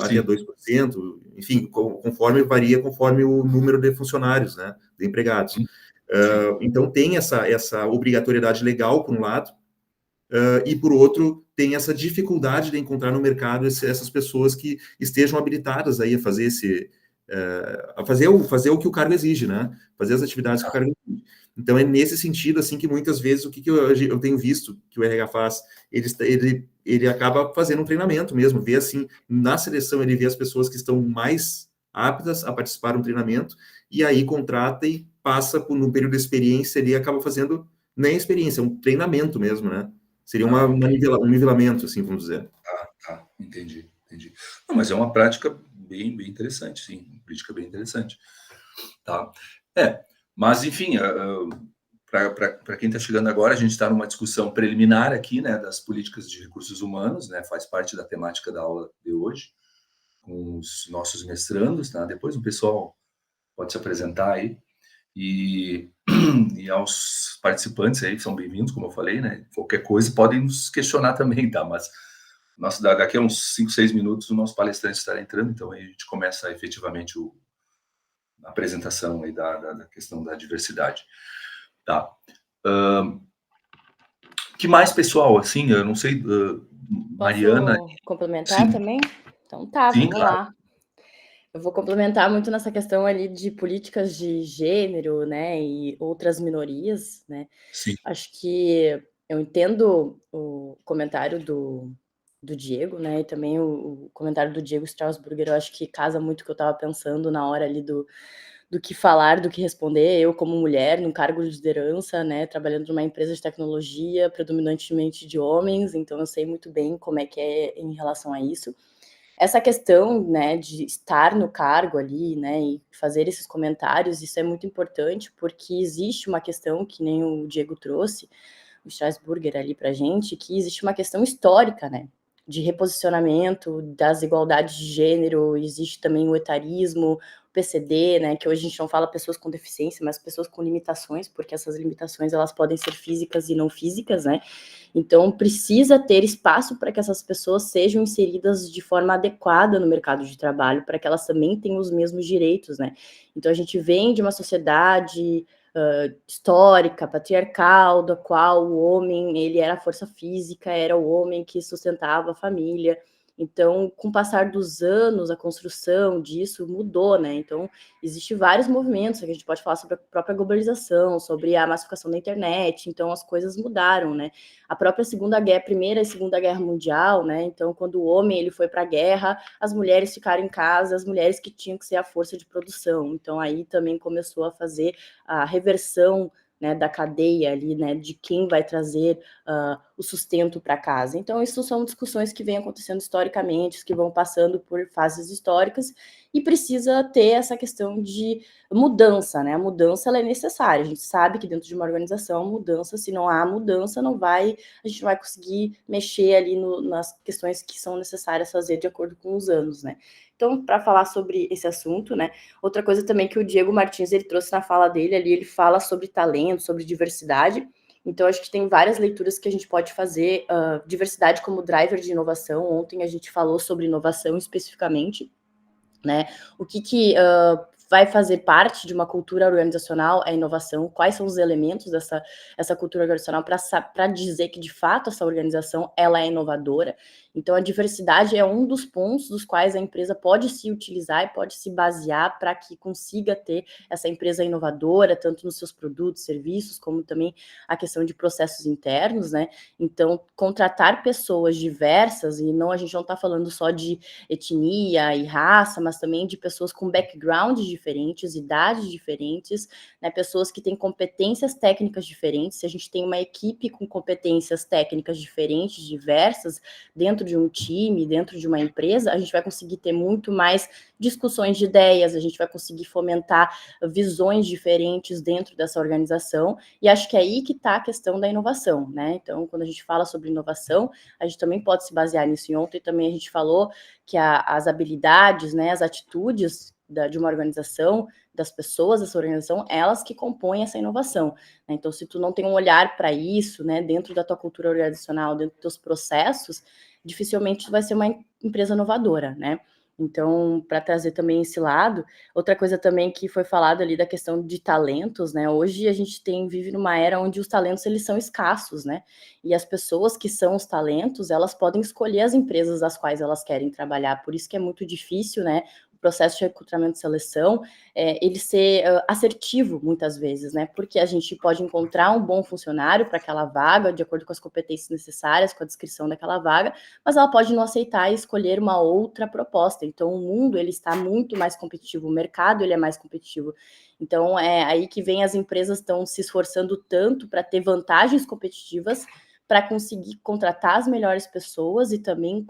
[SPEAKER 3] Até 2%, enfim, varia conforme o número de funcionários, né? De empregados. Então tem essa obrigatoriedade legal, por um lado, e por outro, tem essa dificuldade de encontrar no mercado essas pessoas que estejam habilitadas aí a fazer fazer o que o cargo exige, né? Fazer as atividades que o cargo exige. Então, é nesse sentido, assim, que muitas vezes o que eu tenho visto que o RH faz, ele acaba fazendo um treinamento mesmo, vê, assim, na seleção, ele vê as pessoas que estão mais aptas a participar de um treinamento, e aí contrata e passa no período de experiência, ele acaba fazendo, nem experiência, é um treinamento mesmo, né? Seria um nivelamento, assim, vamos dizer.
[SPEAKER 1] Entendi. Não, mas é uma prática bem interessante, sim, uma política bem interessante. Tá? Mas, enfim, para quem está chegando agora, a gente está numa discussão preliminar aqui, né, das políticas de recursos humanos, né, faz parte da temática da aula de hoje, com os nossos mestrandos, tá? Depois o pessoal pode se apresentar aí, e aos participantes aí, que são bem-vindos, como eu falei, né, qualquer coisa podem nos questionar também, tá? Mas daqui a uns 5, 6 minutos o nosso palestrante estará entrando, então aí a gente começa efetivamente a apresentação aí da questão da diversidade. Tá. Que mais, pessoal? Assim, eu não sei, Mariana...
[SPEAKER 4] Posso complementar também? Então tá,
[SPEAKER 1] Sim,
[SPEAKER 4] vamos
[SPEAKER 1] claro.
[SPEAKER 4] lá. Eu vou complementar muito nessa questão ali de políticas de gênero, né, e outras minorias, né?
[SPEAKER 1] Sim.
[SPEAKER 4] Acho que eu entendo o comentário do Diego, né, e também o comentário do Diego Strasburger, eu acho que casa muito o que eu estava pensando na hora ali do que falar, do que responder. Eu, como mulher, num cargo de liderança, né, trabalhando numa empresa de tecnologia, predominantemente de homens, então eu sei muito bem como é que é em relação a isso. Essa questão, né, de estar no cargo ali, né, e fazer esses comentários, isso é muito importante, porque existe uma questão, que nem o Diego trouxe, o Strasburger ali pra gente, que existe uma questão histórica, né, de reposicionamento das igualdades de gênero, existe também o etarismo, o PCD, né, que hoje a gente não fala pessoas com deficiência, mas pessoas com limitações, porque essas limitações, elas podem ser físicas e não físicas, né, então precisa ter espaço para que essas pessoas sejam inseridas de forma adequada no mercado de trabalho, para que elas também tenham os mesmos direitos, né, então a gente vem de uma sociedade histórica, patriarcal, da qual o homem, ele era a força física, era o homem que sustentava a família. Então, com o passar dos anos, a construção disso mudou, né? Então, existem vários movimentos, a gente pode falar sobre a própria globalização, sobre a massificação da internet, então as coisas mudaram, né? A própria Primeira e Segunda Guerra Mundial, né? Então, quando o homem ele foi para a guerra, as mulheres ficaram em casa, as mulheres que tinham que ser a força de produção. Então, aí também começou a fazer a reversão, né, da cadeia ali, né, de quem vai trazer o sustento para casa. Então, isso são discussões que vêm acontecendo historicamente, que vão passando por fases históricas, e precisa ter essa questão de mudança, né? A mudança ela é necessária. A gente sabe que dentro de uma organização, mudança, se não há mudança, a gente não vai conseguir mexer ali nas questões que são necessárias fazer de acordo com os anos, né? Então, para falar sobre esse assunto, né? Outra coisa também que o Diego Martins ele trouxe na fala dele ali, ele fala sobre talento, sobre diversidade. Então, acho que tem várias leituras que a gente pode fazer. Diversidade como driver de inovação. Ontem a gente falou sobre inovação especificamente, né? O que vai fazer parte de uma cultura organizacional é a inovação, quais são os elementos dessa cultura organizacional para dizer que, de fato, essa organização ela é inovadora. Então, a diversidade é um dos pontos dos quais a empresa pode se utilizar e pode se basear para que consiga ter essa empresa inovadora, tanto nos seus produtos, serviços, como também a questão de processos internos, né? Então, contratar pessoas diversas, e a gente não está falando só de etnia e raça, mas também de pessoas com backgrounds diferentes, idades diferentes, né, pessoas que têm competências técnicas diferentes. Se a gente tem uma equipe com competências técnicas diferentes, diversas, dentro de um time, dentro de uma empresa, a gente vai conseguir ter muito mais discussões de ideias, a gente vai conseguir fomentar visões diferentes dentro dessa organização, e acho que é aí que está a questão da inovação, né? Então, quando a gente fala sobre inovação, a gente também pode se basear nisso. E ontem também a gente falou que as habilidades, né, as atitudes de uma organização, das pessoas dessa organização, elas que compõem essa inovação, né? Então, se tu não tem um olhar para isso, né, dentro da tua cultura organizacional, dentro dos teus processos, dificilmente tu vai ser uma empresa inovadora, né? Então, para trazer também esse lado, outra coisa também que foi falado ali da questão de talentos, né? Hoje a gente vive numa era onde os talentos eles são escassos, né? E as pessoas que são os talentos, elas podem escolher as empresas das quais elas querem trabalhar. Por isso que é muito difícil, né? Processo de recrutamento e seleção, ele ser assertivo muitas vezes, né? Porque a gente pode encontrar um bom funcionário para aquela vaga, de acordo com as competências necessárias, com a descrição daquela vaga, mas ela pode não aceitar e escolher uma outra proposta. Então, o mundo ele está muito mais competitivo, o mercado ele é mais competitivo. Então, é aí que vem as empresas estão se esforçando tanto para ter vantagens competitivas, para conseguir contratar as melhores pessoas e também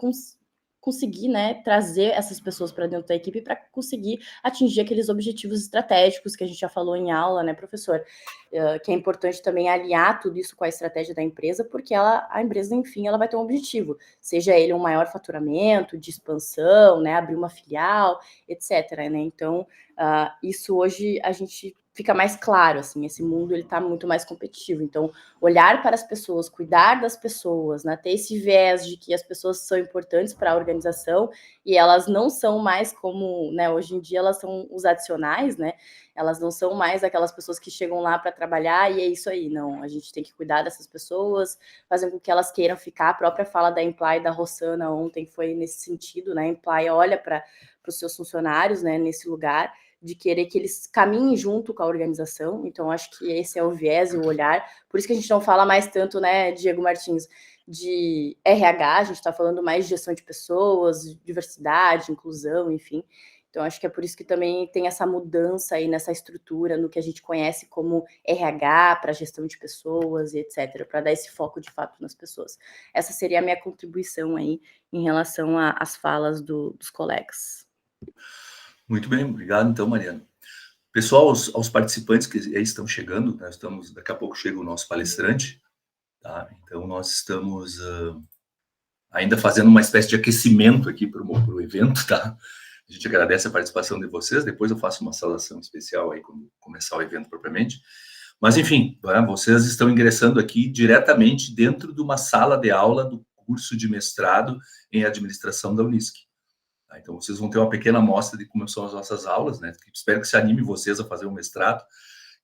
[SPEAKER 4] conseguir, né, trazer essas pessoas para dentro da equipe para conseguir atingir aqueles objetivos estratégicos que a gente já falou em aula, né, professor? Que é importante também alinhar tudo isso com a estratégia da empresa, porque a empresa, enfim, ela vai ter um objetivo, seja ele um maior faturamento, de expansão, né, abrir uma filial, etc, né? Então, isso hoje a gente fica mais claro, assim, esse mundo ele está muito mais competitivo. Então, olhar para as pessoas, cuidar das pessoas, né, ter esse viés de que as pessoas são importantes para a organização e elas não são mais como, né, hoje em dia elas são os adicionais, né, elas não são mais aquelas pessoas que chegam lá para trabalhar e é isso aí, não, a gente tem que cuidar dessas pessoas, fazer com que elas queiram ficar. A própria fala da Imply, da Rossana ontem foi nesse sentido, né, a Imply olha para os seus funcionários, né, nesse lugar, de querer que eles caminhem junto com a organização. Então, acho que esse é o viés e o olhar. Por isso que a gente não fala mais tanto, né, Diego Martins, de RH, a gente está falando mais de gestão de pessoas, diversidade, inclusão, enfim. Então, acho que é por isso que também tem essa mudança aí nessa estrutura, no que a gente conhece como RH, para gestão de pessoas e etc., para dar esse foco de fato nas pessoas. Essa seria a minha contribuição aí em relação às falas dos colegas.
[SPEAKER 1] Muito bem, obrigado então, Mariana. Pessoal, aos participantes que aí estão chegando, nós estamos, daqui a pouco chega o nosso palestrante, tá? Então nós estamos ainda fazendo uma espécie de aquecimento aqui para o evento, tá? A gente agradece a participação de vocês, depois eu faço uma saudação especial aí quando começar o evento propriamente. Mas enfim, vocês estão ingressando aqui diretamente dentro de uma sala de aula do curso de mestrado em administração da Unisc. Então, vocês vão ter uma pequena amostra de como são as nossas aulas, né? Espero que se anime vocês a fazer um mestrado,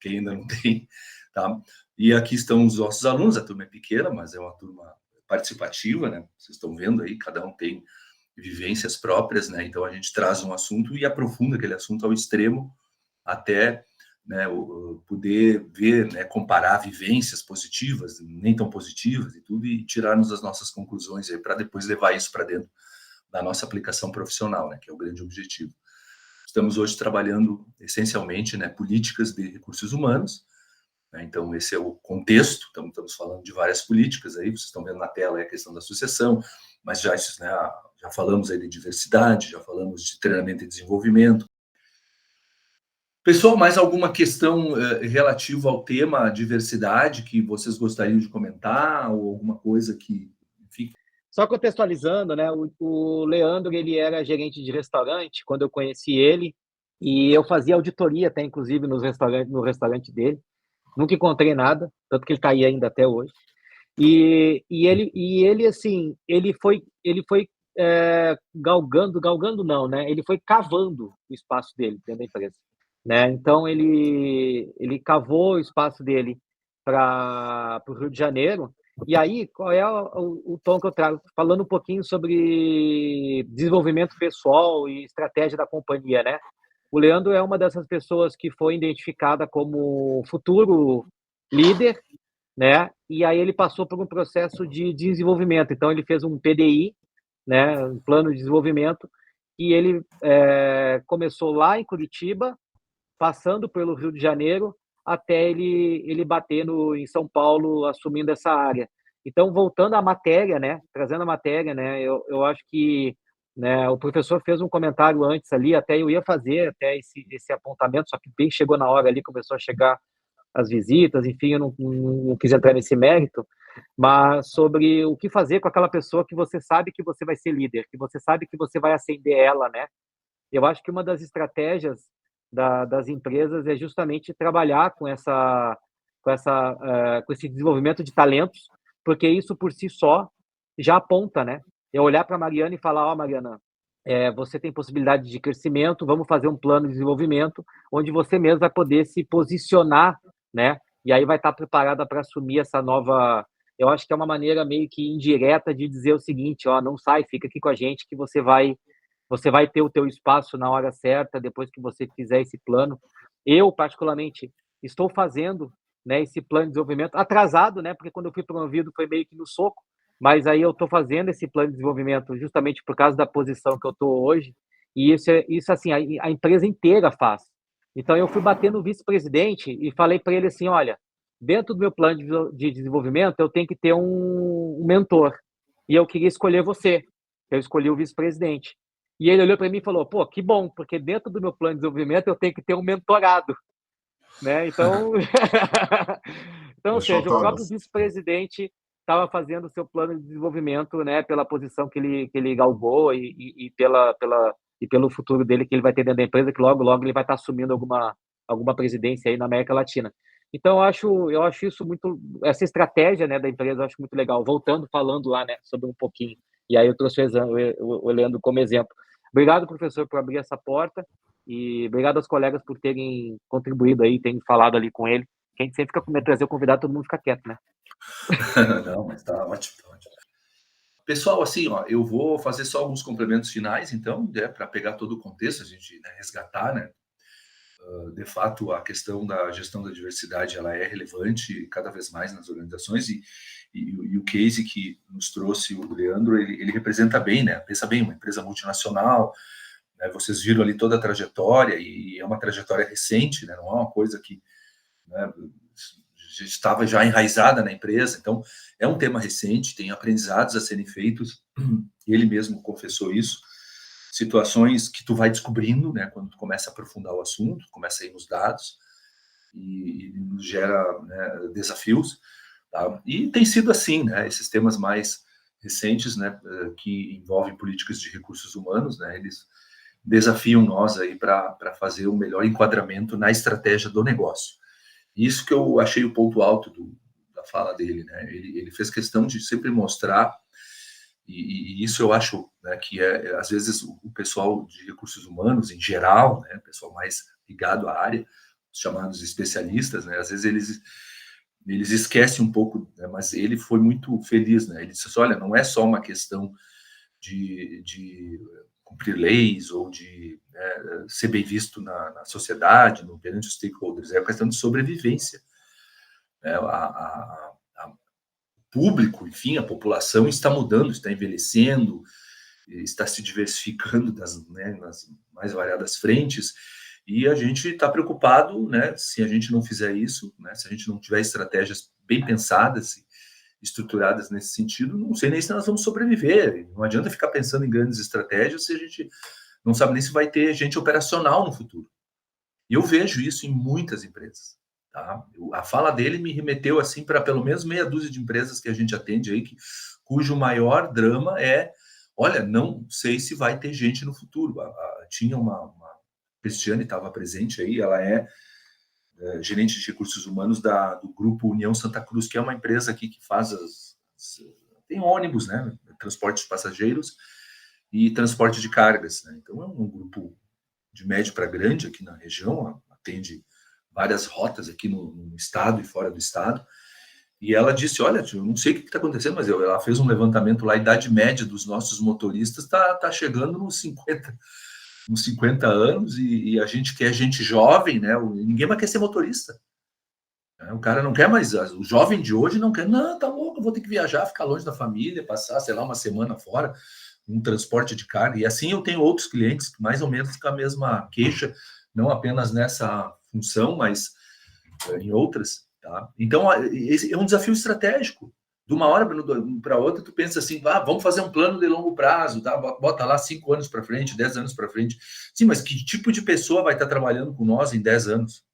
[SPEAKER 1] que ainda não tem, tá? E aqui estão os nossos alunos, a turma é pequena, mas é uma turma participativa, né? Vocês estão vendo aí, cada um tem vivências próprias, né? Então, a gente traz um assunto e aprofunda aquele assunto ao extremo, até, né, poder ver, né, comparar vivências positivas, nem tão positivas e tudo, e tirarmos as nossas conclusões aí, para depois levar isso para dentro da nossa aplicação profissional, né, que é o grande objetivo. Estamos hoje trabalhando essencialmente, né, políticas de recursos humanos, né, então esse é o contexto, então, estamos falando de várias políticas aí, vocês estão vendo na tela aí a questão da sucessão, mas já falamos aí de diversidade, já falamos de treinamento e desenvolvimento. Pessoal, mais alguma questão relativa ao tema diversidade que vocês gostariam de comentar, ou alguma coisa que, enfim...
[SPEAKER 2] Só contextualizando, né? O Leandro, ele era gerente de restaurante quando eu conheci ele, e eu fazia auditoria até, inclusive, no restaurante dele. Nunca encontrei nada, tanto que ele está aí ainda até hoje. E ele assim, ele foi galgando não, né? Ele foi cavando o espaço dele dentro da empresa, né? Então ele cavou o espaço dele para o Rio de Janeiro. E aí, qual é o tom que eu trago? Falando um pouquinho sobre desenvolvimento pessoal e estratégia da companhia, né? O Leandro é uma dessas pessoas que foi identificada como futuro líder, né? E aí ele passou por um processo de desenvolvimento. Então, ele fez um PDI, né? Um plano de desenvolvimento, e ele começou lá em Curitiba, passando pelo Rio de Janeiro, até ele bater em São Paulo, assumindo essa área. Então, voltando à matéria, né, trazendo a matéria, né, eu acho que, né, o professor fez um comentário antes ali, até eu ia fazer até esse apontamento, só que bem chegou na hora ali, começou a chegar as visitas, enfim, eu não quis entrar nesse mérito, mas sobre o que fazer com aquela pessoa que você sabe que você vai ser líder, que você sabe que você vai ascender ela, né? Eu acho que uma das estratégias das empresas é justamente trabalhar com esse desenvolvimento de talentos, porque isso por si só já aponta, né? Eu olhar para a Mariana e falar, ó, Mariana, você tem possibilidade de crescimento, vamos fazer um plano de desenvolvimento, onde você mesmo vai poder se posicionar, né? E aí vai estar preparada para assumir essa nova... Eu acho que é uma maneira meio que indireta de dizer o seguinte, ó, não sai, fica aqui com a gente que você vai ter o teu espaço na hora certa, depois que você fizer esse plano. Eu, particularmente, estou fazendo, né, esse plano de desenvolvimento atrasado, né? Porque quando eu fui promovido foi meio que no soco, mas aí eu estou fazendo esse plano de desenvolvimento justamente por causa da posição que eu estou hoje, e isso assim, a empresa inteira faz. Então, eu fui bater no vice-presidente e falei para ele assim, olha, dentro do meu plano de desenvolvimento, eu tenho que ter um mentor, e eu queria escolher você. Eu escolhi o vice-presidente. E ele olhou para mim e falou, pô, que bom, porque dentro do meu plano de desenvolvimento eu tenho que ter um mentorado, né? Então, então, ou seja, o próprio vice-presidente estava fazendo o seu plano de desenvolvimento, né, pela posição que ele galgou e pelo futuro dele que ele vai ter dentro da empresa, que logo ele vai estar assumindo alguma presidência aí na América Latina. Então, eu acho isso muito, essa estratégia, né, da empresa, eu acho muito legal. Voltando, falando lá, né, sobre um pouquinho, e aí eu trouxe o Leandro como exemplo. Obrigado, professor, por abrir essa porta, e obrigado aos colegas por terem contribuído aí, terem falado ali com ele. Que a gente sempre fica com medo de trazer o convidado, todo mundo fica quieto, né?
[SPEAKER 1] Não, mas tá ótimo, tá ótimo. Pessoal, assim, ó, eu vou fazer só alguns complementos finais, então, né, para pegar todo o contexto, a gente, né, resgatar, né? De fato, a questão da gestão da diversidade, ela é relevante cada vez mais nas organizações, e o case que nos trouxe o Leandro, ele representa bem, né? Pensa bem, uma empresa multinacional, né, vocês viram ali toda a trajetória, e é uma trajetória recente, né? Não é uma coisa que, né, estava já enraizada na empresa, então é um tema recente, tem aprendizados a serem feitos, ele mesmo confessou isso, situações que tu vai descobrindo, né, quando tu começa a aprofundar o assunto, começa a ir nos dados, e nos gera, né, desafios, tá? E tem sido assim, né, esses temas mais recentes, né, que envolvem políticas de recursos humanos, né, eles desafiam nós aí para fazer o melhor enquadramento na estratégia do negócio. Isso que eu achei o ponto alto da fala dele, né? Ele fez questão de sempre mostrar, e isso eu acho, né, que às vezes o pessoal de recursos humanos, em geral, né, o pessoal mais ligado à área, os chamados especialistas, né, às vezes eles esquecem um pouco, né, mas ele foi muito feliz, né? Ele disse assim, olha, não é só uma questão de cumprir leis ou de, né, ser bem visto na sociedade, perante os stakeholders, é a questão de sobrevivência. O público, enfim, a população está mudando, está envelhecendo, está se diversificando nas mais variadas frentes, e a gente está preocupado, né, se a gente não fizer isso, né, se a gente não tiver estratégias bem pensadas, estruturadas nesse sentido, não sei nem se nós vamos sobreviver. Não adianta ficar pensando em grandes estratégias se a gente não sabe nem se vai ter gente operacional no futuro. E eu vejo isso em muitas empresas. Tá? A fala dele me remeteu assim para pelo menos meia dúzia de empresas que a gente atende aí, cujo maior drama é, olha, não sei se vai ter gente no futuro. Tinha uma Cristiane estava presente aí, ela é gerente de recursos humanos do grupo União Santa Cruz, que é uma empresa aqui que faz tem ônibus, né, transporte de passageiros e transporte de cargas, né? Então é um grupo de médio para grande aqui na região, atende várias rotas aqui no estado e fora do estado, e ela disse, olha, eu não sei o que está acontecendo, mas ela fez um levantamento lá, a idade média dos nossos motoristas está chegando nos 50 anos, e a gente quer gente jovem, né? Ninguém mais quer ser motorista. O cara não quer mais, o jovem de hoje não quer, não, tá louco, eu vou ter que viajar, ficar longe da família, passar, sei lá, uma semana fora, um transporte de carga. E assim eu tenho outros clientes, mais ou menos com a mesma queixa, não apenas nessa função, mas em outras. Tá? Então, esse é um desafio estratégico. De uma hora para outra, tu pensa assim, vamos fazer um plano de longo prazo, tá? Bota lá 5 anos para frente, 10 anos para frente. Sim, mas que tipo de pessoa vai estar trabalhando com nós em 10 anos?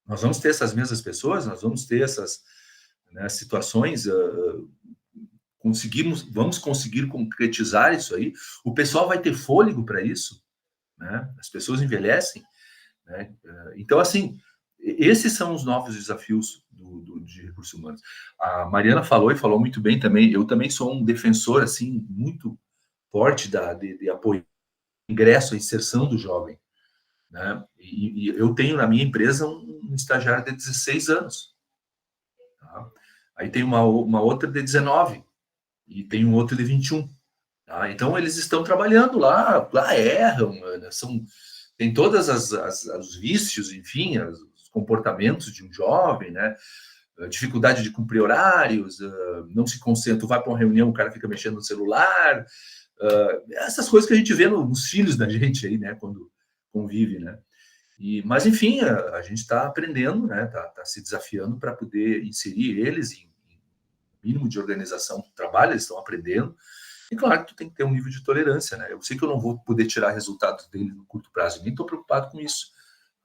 [SPEAKER 1] Nós vamos ter essas mesmas pessoas? Nós vamos ter essas, né, situações? Vamos conseguir concretizar isso aí? O pessoal vai ter fôlego para isso? Né? As pessoas envelhecem, né? Então, assim, esses são os novos desafios de recursos humanos. A Mariana falou, e falou muito bem também, eu também sou um defensor, assim, muito forte de apoio, ingresso, a inserção do jovem, né? E eu tenho na minha empresa um estagiário de 16 anos. Tá? Aí tem uma outra de 19 e tem um outro de 21. Tá? Então eles estão trabalhando lá erram, né? Tem todas os vícios, enfim, os comportamentos de um jovem, né? Dificuldade de cumprir horários, não se concentra, vai para uma reunião, o cara fica mexendo no celular, essas coisas que a gente vê nos filhos da gente aí, né, quando convive, né? Mas, enfim, a gente está aprendendo, né, tá se desafiando para poder inserir eles em mínimo de organização do trabalho, eles estão aprendendo, e claro que tu tem que ter um nível de tolerância, né? Eu sei que eu não vou poder tirar resultados deles no curto prazo, nem estou preocupado com isso.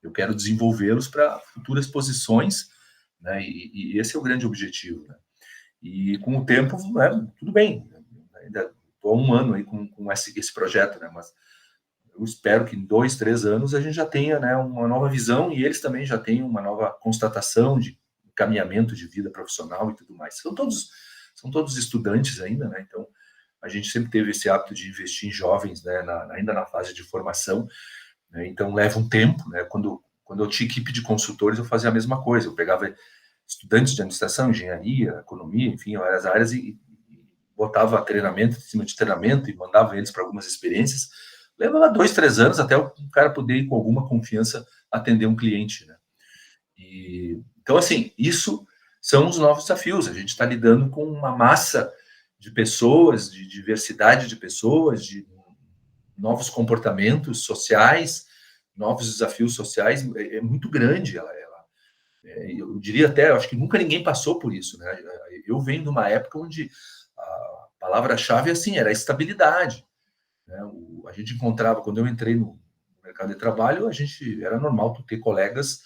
[SPEAKER 1] Eu quero desenvolvê-los para futuras posições, né? E esse é o grande objetivo, né? E com o tempo, né, tudo bem. Ainda estou há 1 ano aí com esse projeto, né? Mas eu espero que em 2, 3 anos a gente já tenha, né, uma nova visão e eles também já tenham uma nova constatação de encaminhamento de vida profissional e tudo mais. São todos estudantes ainda, né? Então a gente sempre teve esse hábito de investir em jovens, né, ainda na fase de formação, né? Então leva um tempo, né? Quando eu tinha equipe de consultores, eu fazia a mesma coisa. Eu pegava estudantes de administração, engenharia, economia, enfim, várias áreas e botava treinamento em cima de treinamento e mandava eles para algumas experiências. Levava 2, 3 anos até o cara poder ir com alguma confiança atender um cliente, né? Então, assim, isso são os novos desafios. A gente está lidando com uma massa de pessoas, de diversidade de pessoas, de novos comportamentos sociais, novos desafios sociais, é muito grande. Eu diria até, eu acho que nunca ninguém passou por isso, né? Eu venho de uma época onde a palavra-chave assim era a estabilidade, né? A gente encontrava, quando eu entrei no mercado de trabalho, era normal tu ter colegas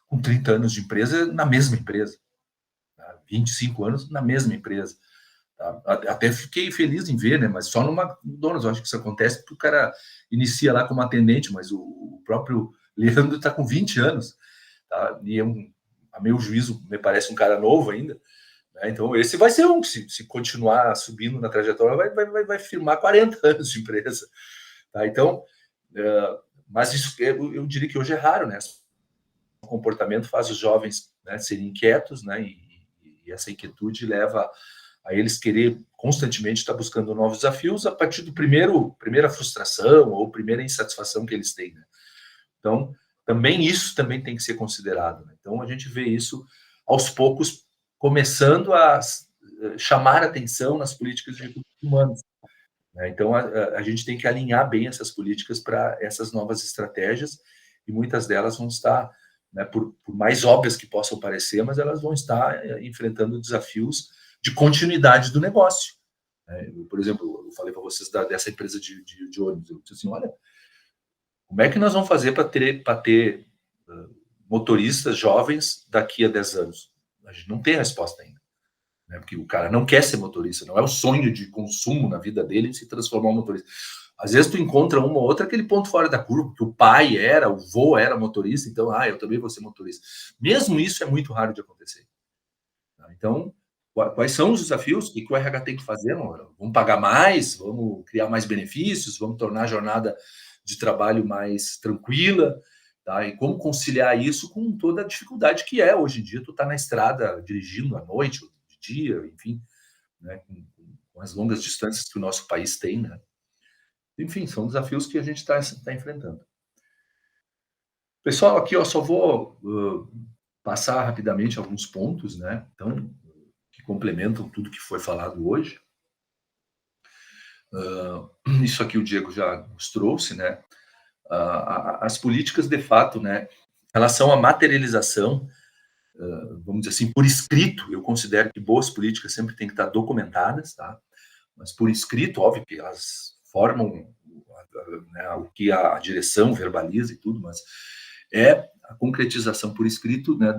[SPEAKER 1] com 30 anos de empresa na mesma empresa, tá? 25 anos na mesma empresa. Tá? Até fiquei feliz em ver, né? Mas só numa McDonald's. Eu acho que isso acontece porque o cara inicia lá como atendente, mas o próprio Leandro está com 20 anos, tá? E a meu juízo, me parece um cara novo ainda, né? Então esse vai ser se continuar subindo na trajetória, vai firmar 40 anos de empresa, tá? Então, mas isso eu diria que hoje é raro, né? O comportamento faz os jovens, né, serem inquietos, né? E essa inquietude leva a eles querer constantemente estar buscando novos desafios a partir do primeira frustração ou primeira insatisfação que eles têm, né? Então, isso também tem que ser considerado, né? Então, a gente vê isso aos poucos começando a chamar atenção nas políticas de recursos humanos, né? Então, a gente tem que alinhar bem essas políticas para essas novas estratégias e muitas delas vão estar, né, por mais óbvias que possam parecer, mas elas vão estar enfrentando desafios de continuidade do negócio, né? Por exemplo, eu falei para vocês dessa empresa de ônibus. Eu disse assim, olha, como é que nós vamos fazer para ter motoristas jovens daqui a 10 anos? A gente não tem a resposta ainda, né? Porque o cara não quer ser motorista, não é o sonho de consumo na vida dele se transformar em motorista. Às vezes tu encontra uma ou outra aquele ponto fora da curva, que o pai o vô era motorista, então, eu também vou ser motorista. Mesmo isso é muito raro de acontecer. Então, quais são os desafios? O que o RH tem que fazer? Vamos pagar mais? Vamos criar mais benefícios? Vamos tornar a jornada de trabalho mais tranquila? Tá? E como conciliar isso com toda a dificuldade que é hoje em dia tu tá na estrada dirigindo à noite ou de dia, enfim, né? Com as longas distâncias que o nosso país tem, né? Enfim, são desafios que a gente está enfrentando. Pessoal, aqui eu só vou passar rapidamente alguns pontos, né? Então, que complementam tudo que foi falado hoje. Isso aqui o Diego já nos trouxe, né? As políticas, de fato, né? Em relação à materialização, vamos dizer assim, por escrito, eu considero que boas políticas sempre têm que estar documentadas, tá? Mas por escrito, óbvio que elas formam, né, o que a direção verbaliza e tudo, mas é a concretização por escrito, né,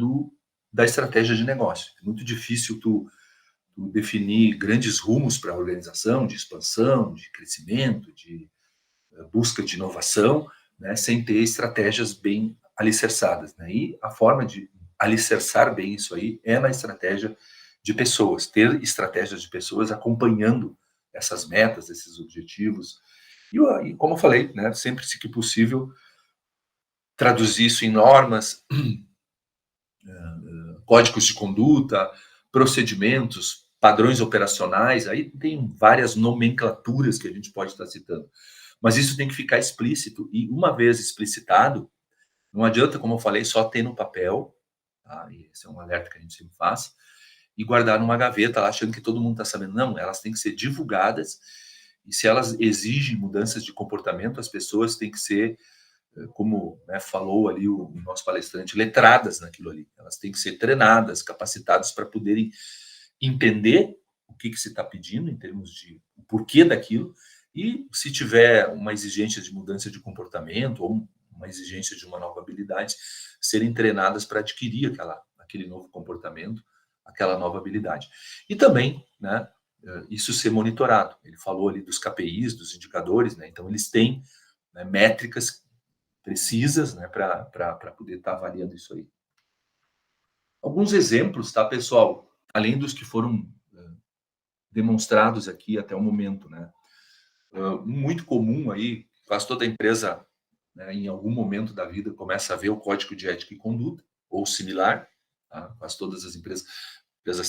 [SPEAKER 1] da estratégia de negócio. É muito difícil tu definir grandes rumos para a organização, de expansão, de crescimento, de busca de inovação, né, sem ter estratégias bem alicerçadas, né? E a forma de alicerçar bem isso aí é na estratégia de pessoas, ter estratégias de pessoas acompanhando essas metas, esses objetivos. E como eu falei, né, sempre que possível, traduzir isso em normas, códigos de conduta, procedimentos, padrões operacionais, aí tem várias nomenclaturas que a gente pode estar citando. Mas isso tem que ficar explícito, e uma vez explicitado, não adianta, como eu falei, só ter no papel, tá? E esse é um alerta que a gente sempre faz, e guardar numa gaveta lá, achando que todo mundo está sabendo. Não, elas têm que ser divulgadas, e se elas exigem mudanças de comportamento, as pessoas têm que ser, como, né, falou ali o nosso palestrante, letradas naquilo ali. Elas têm que ser treinadas, capacitadas para poderem entender o que se está pedindo em termos de o porquê daquilo, e se tiver uma exigência de mudança de comportamento ou uma exigência de uma nova habilidade, serem treinadas para adquirir aquele novo comportamento, aquela nova habilidade. E também, né, isso ser monitorado. Ele falou ali dos KPIs, dos indicadores, né, então eles têm, né, métricas precisas, né, para poder estar avaliando isso aí. Alguns exemplos, tá, pessoal? Além dos que foram demonstrados aqui até o momento, né? Muito comum aí, quase toda empresa, né, em algum momento da vida começa a ver o código de ética e conduta, ou similar, tá? Quase todas as empresas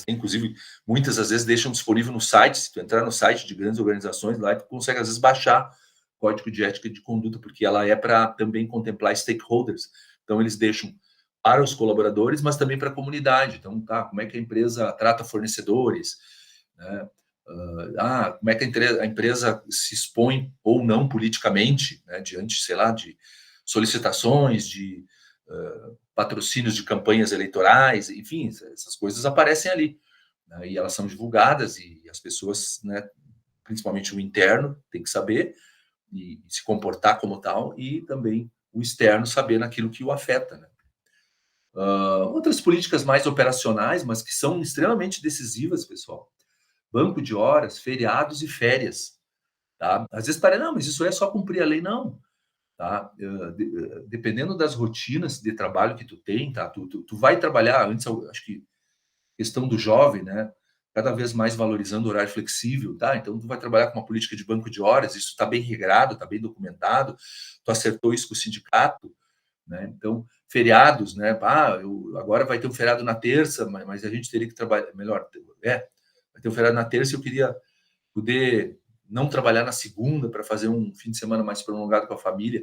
[SPEAKER 1] têm, inclusive, muitas às vezes deixam disponível no site. Se tu entrar no site de grandes organizações, lá tu consegue às vezes baixar o código de ética e de conduta, porque ela é para também contemplar stakeholders. Então eles deixam para os colaboradores, mas também para a comunidade. Então, tá, como é que a empresa trata fornecedores, né? Como é que a empresa se expõe ou não politicamente, né, diante, sei lá, de solicitações, de patrocínios de campanhas eleitorais, enfim, essas coisas aparecem ali, né, e elas são divulgadas, e as pessoas, né, principalmente o interno, tem que saber e se comportar como tal, e também o externo saber naquilo que o afeta, né. Outras políticas mais operacionais, mas que são extremamente decisivas, pessoal: banco de horas, feriados e férias, tá? Às vezes parece, não, mas isso é só cumprir a lei. Não, tá? Dependendo das rotinas de trabalho que tu tem, tá? Tu vai trabalhar, antes, acho que questão do jovem, né? Cada vez mais valorizando o horário flexível, tá? Então, tu vai trabalhar com uma política de banco de horas, isso está bem regrado, está bem documentado, tu acertou isso com o sindicato, né? Então, feriados, né? Agora vai ter um feriado na terça, mas a gente teria que trabalhar, melhor, vai ter um feriado na terça e eu queria poder não trabalhar na segunda para fazer um fim de semana mais prolongado com a família.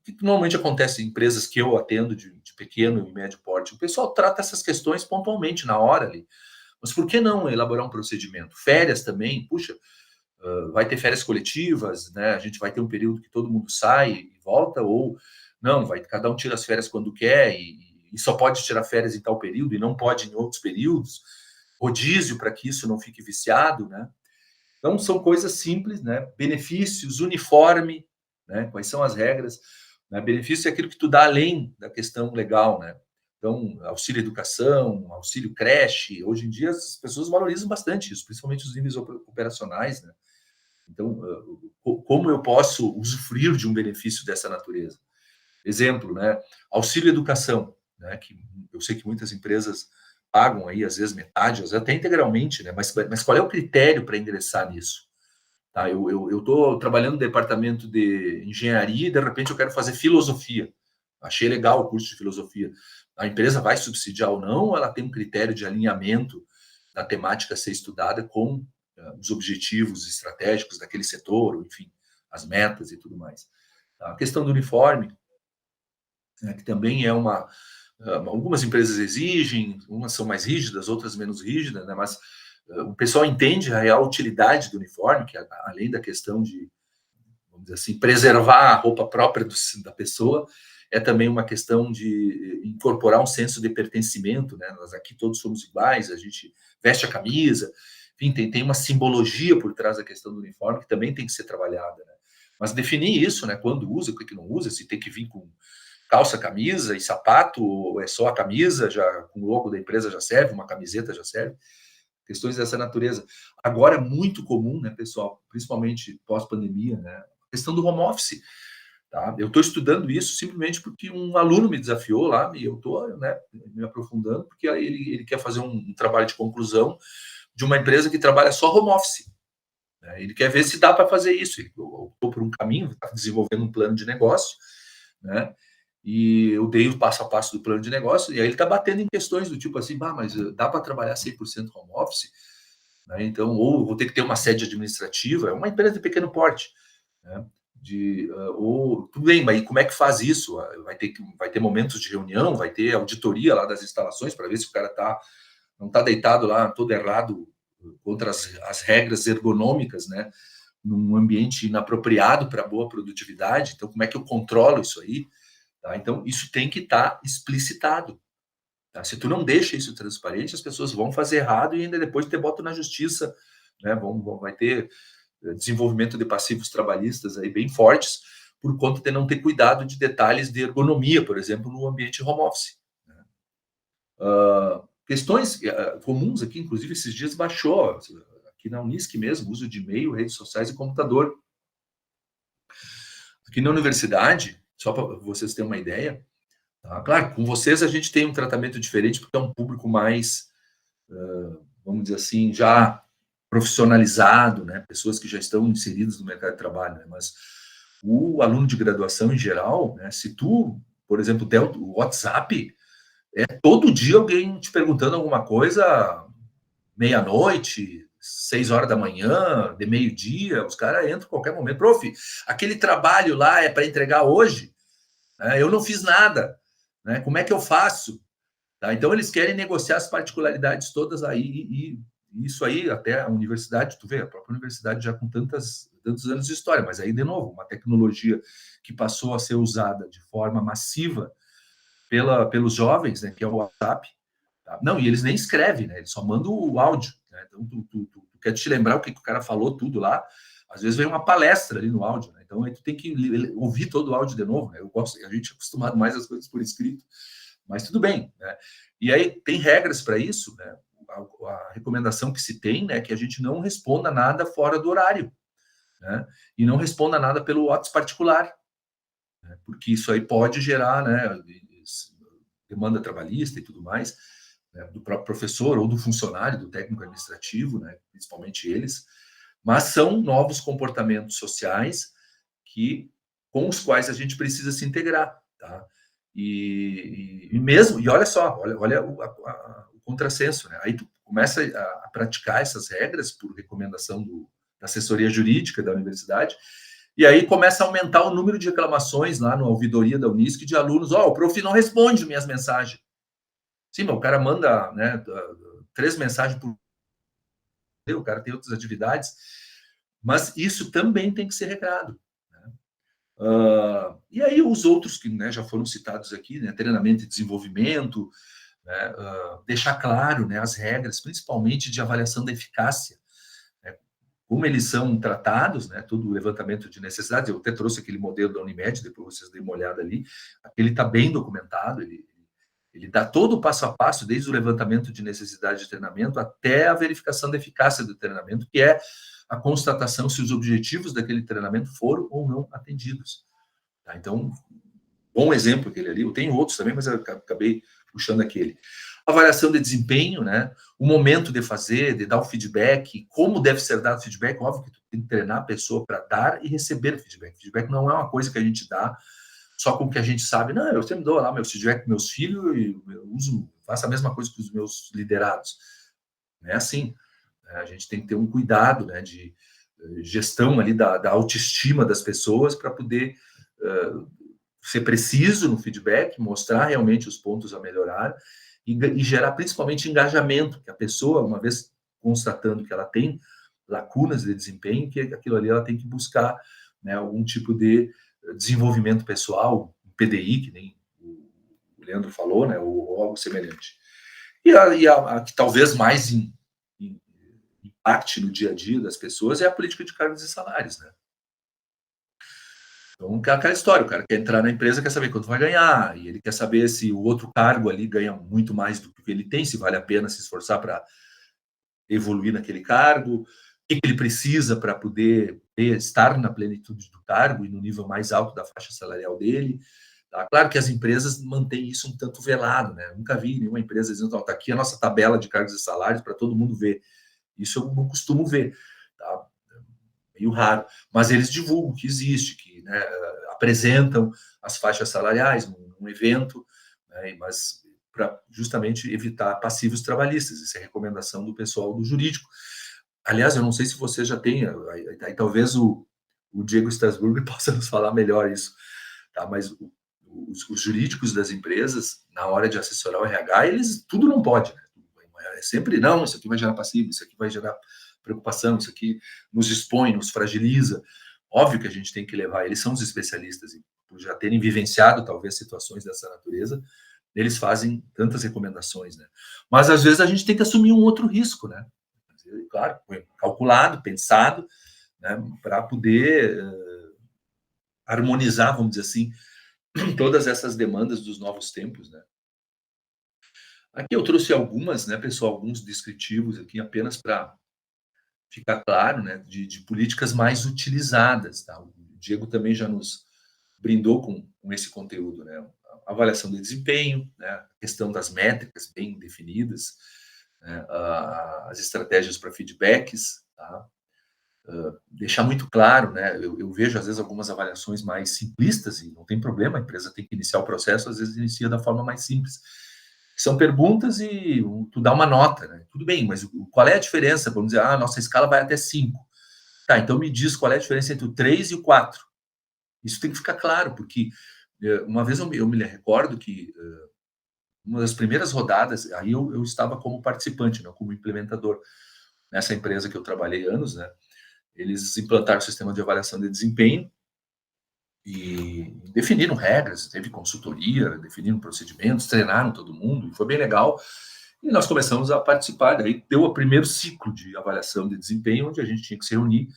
[SPEAKER 1] Que normalmente acontece em empresas que eu atendo de pequeno e médio porte. O pessoal trata essas questões pontualmente, na hora ali. Mas por que não elaborar um procedimento? Férias também, puxa, vai ter férias coletivas, né? A gente vai ter um período que todo mundo sai e volta, ou não, cada um tira as férias quando quer e só pode tirar férias em tal período e não pode em outros períodos. Rodízio para que isso não fique viciado, né? Então, são coisas simples, né? Benefícios, uniforme, né? Quais são as regras? Né? Benefício é aquilo que tu dá além da questão legal, né? Então, auxílio educação, auxílio creche. Hoje em dia, as pessoas valorizam bastante isso, principalmente os níveis operacionais, né? Então, como eu posso usufruir de um benefício dessa natureza? Exemplo, né? Auxílio educação, né? Que eu sei que muitas empresas pagam aí, às vezes, metade, às vezes até integralmente, né? Mas qual é o critério para ingressar nisso? Tá? Eu estou trabalhando no departamento de engenharia e, de repente, eu quero fazer filosofia. Achei legal o curso de filosofia. A empresa vai subsidiar ou não, ou ela tem um critério de alinhamento da temática a ser estudada com os objetivos estratégicos daquele setor, ou, enfim, as metas e tudo mais. Tá? A questão do uniforme, né, que também é algumas empresas exigem, umas são mais rígidas, outras menos rígidas, né, mas o pessoal entende a real utilidade do uniforme, que além da questão de, vamos dizer assim, preservar a roupa própria da pessoa, é também uma questão de incorporar um senso de pertencimento, né? Nós aqui todos somos iguais, a gente veste a camisa, enfim, tem uma simbologia por trás da questão do uniforme que também tem que ser trabalhada, né? Mas definir isso, né? Quando usa, o que não usa, se tem que vir com calça, camisa e sapato, ou é só a camisa, já com o logo da empresa já serve, uma camiseta já serve, questões dessa natureza. Agora é muito comum, né, pessoal, principalmente pós-pandemia, né, a questão do home office. Tá? Eu estou estudando isso simplesmente porque um aluno me desafiou lá e eu estou, né, me aprofundando, porque ele quer fazer um trabalho de conclusão de uma empresa que trabalha só home office. né? Ele quer ver se dá para fazer isso. Ele optou por um caminho, está desenvolvendo um plano de negócio, né? E eu dei o passo a passo do plano de negócio, e aí ele está batendo em questões do tipo assim, mas dá para trabalhar 100% home office? Né? Então, ou vou ter que ter uma sede administrativa, é uma empresa de pequeno porte, né? Ou tudo bem, mas como é que faz isso? Vai ter momentos de reunião, vai ter auditoria lá das instalações para ver se o cara não está deitado lá todo errado contra as regras ergonômicas, né? Num ambiente inapropriado para boa produtividade. Então, como é que eu controlo isso aí? Tá? Então, isso tem que estar explicitado. Tá? Se tu não deixa isso transparente, as pessoas vão fazer errado e ainda depois te botam na justiça, né? Vai ter desenvolvimento de passivos trabalhistas aí bem fortes por conta de não ter cuidado de detalhes de ergonomia, por exemplo, no ambiente home office. Né? Questões comuns aqui, inclusive esses dias baixou, aqui na Unisc mesmo, uso de e-mail, redes sociais e computador. Aqui na universidade, só para vocês terem uma ideia, tá? Claro, com vocês a gente tem um tratamento diferente porque é um público mais, vamos dizer assim, já profissionalizado, né? Pessoas que já estão inseridas no mercado de trabalho, né? Mas o aluno de graduação em geral, né? Se tu, por exemplo, der o WhatsApp, todo dia alguém te perguntando alguma coisa, meia-noite, 6 horas da manhã, de meio-dia, os caras entram a qualquer momento. Prof, aquele trabalho lá é para entregar hoje? Eu não fiz nada, né? Como é que eu faço? Tá? Então, eles querem negociar as particularidades todas aí, e isso aí, até a universidade, tu vê, a própria universidade já com tantos anos de história, mas aí, de novo, uma tecnologia que passou a ser usada de forma massiva pelos jovens, né, que é o WhatsApp. Tá? Não, e eles nem escrevem, né? Eles só mandam o áudio. Né? Então, tu quer te lembrar o que o cara falou, tudo lá. Às vezes vem uma palestra ali no áudio, né? Então aí tu tem que ouvir todo o áudio de novo. Né? A gente é acostumado mais às coisas por escrito, mas tudo bem. Né? E aí tem regras para isso, né? A recomendação que se tem, né, é que a gente não responda nada fora do horário, né? E não responda nada pelo WhatsApp particular, né? Porque isso aí pode gerar, né, demanda trabalhista e tudo mais, né, do próprio professor ou do funcionário, do técnico administrativo, né, principalmente eles. Mas são novos comportamentos sociais com os quais a gente precisa se integrar, tá? E olha só, olha o contrassenso, né? Aí tu começa a praticar essas regras por recomendação da assessoria jurídica da universidade, e aí começa a aumentar o número de reclamações lá na ouvidoria da Unisc de alunos. O prof não responde minhas mensagens. Sim, mas o cara manda, né, 3 mensagens por dia, o cara tem outras atividades, mas isso também tem que ser regrado. E aí os outros que, né, já foram citados aqui, né, treinamento e desenvolvimento, né, deixar claro, né, as regras, principalmente de avaliação da eficácia, né, como eles são tratados, né, todo o levantamento de necessidades. Eu até trouxe aquele modelo da Unimed, depois vocês deem uma olhada ali, ele está bem documentado, ele dá todo o passo a passo, desde o levantamento de necessidade de treinamento até a verificação da eficácia do treinamento, que é a constatação se os objetivos daquele treinamento foram ou não atendidos. Tá? Então, bom exemplo aquele ali. Eu tenho outros também, mas eu acabei puxando aquele. Avaliação de desempenho, né? O momento de fazer, de dar o feedback, como deve ser dado o feedback. Óbvio que tu tem que treinar a pessoa para dar e receber feedback. Feedback não é uma coisa que a gente dá só com o que a gente sabe. Não, eu sempre dou lá meu feedback para meus filhos e faço a mesma coisa com os meus liderados. Não é assim. A gente tem que ter um cuidado, né, de gestão ali da autoestima das pessoas para poder ser preciso no feedback, mostrar realmente os pontos a melhorar e gerar principalmente engajamento, que a pessoa, uma vez constatando que ela tem lacunas de desempenho, que aquilo ali ela tem que buscar, né, algum tipo de desenvolvimento pessoal, um PDI, que nem o Leandro falou, né, ou algo semelhante. E a que talvez mais impacte no dia a dia das pessoas é a política de cargos e salários, né? Então, aquela história, o cara quer entrar na empresa, quer saber quanto vai ganhar, e ele quer saber se o outro cargo ali ganha muito mais do que ele tem, se vale a pena se esforçar para evoluir naquele cargo, o que ele precisa para poder estar na plenitude do cargo e no nível mais alto da faixa salarial dele. Tá? Claro que as empresas mantêm isso um tanto velado, né? Eu nunca vi nenhuma empresa dizendo, está aqui a nossa tabela de cargos e salários para todo mundo ver. Isso eu não costumo ver. Tá? meio raro, mas eles divulgam que existe, que, né, apresentam as faixas salariais num evento, né, mas para justamente evitar passivos trabalhistas. Essa é a recomendação do pessoal do jurídico. Aliás, eu não sei se você já tem, aí talvez o Diego Strasburger possa nos falar melhor isso, tá? Mas os jurídicos das empresas, na hora de assessorar o RH, eles tudo não pode, né? É sempre, não, isso aqui vai gerar passivo, isso aqui vai gerar preocupação, isso aqui nos expõe, nos fragiliza. Óbvio que a gente tem que levar, eles são os especialistas, e por já terem vivenciado talvez situações dessa natureza, eles fazem tantas recomendações, né? Mas às vezes a gente tem que assumir um outro risco, né? Claro, calculado, pensado, né, para poder harmonizar, vamos dizer assim, todas essas demandas dos novos tempos, né? Aqui eu trouxe algumas, né, pessoal, alguns descritivos aqui apenas para ficar claro, né, de políticas mais utilizadas, tá? O Diego também já nos brindou com esse conteúdo, né? A avaliação de desempenho, né, a questão das métricas bem definidas, né, as estratégias para feedbacks, tá? Deixar muito claro, né? Eu vejo às vezes algumas avaliações mais simplistas e não tem problema, a empresa tem que iniciar o processo, às vezes inicia da forma mais simples. São perguntas e tu dá uma nota, né? Tudo bem, mas qual é a diferença? Vamos dizer, nossa escala vai até 5. Tá, então me diz qual é a diferença entre o 3 e o 4. Isso tem que ficar claro, porque uma vez eu me recordo que uma das primeiras rodadas, aí eu estava como participante, não como implementador. Nessa empresa que eu trabalhei anos, né? Eles implantaram o sistema de avaliação de desempenho e definiram regras, teve consultoria, definiram procedimentos, treinaram todo mundo, e foi bem legal. E nós começamos a participar, daí deu o primeiro ciclo de avaliação de desempenho, onde a gente tinha que se reunir,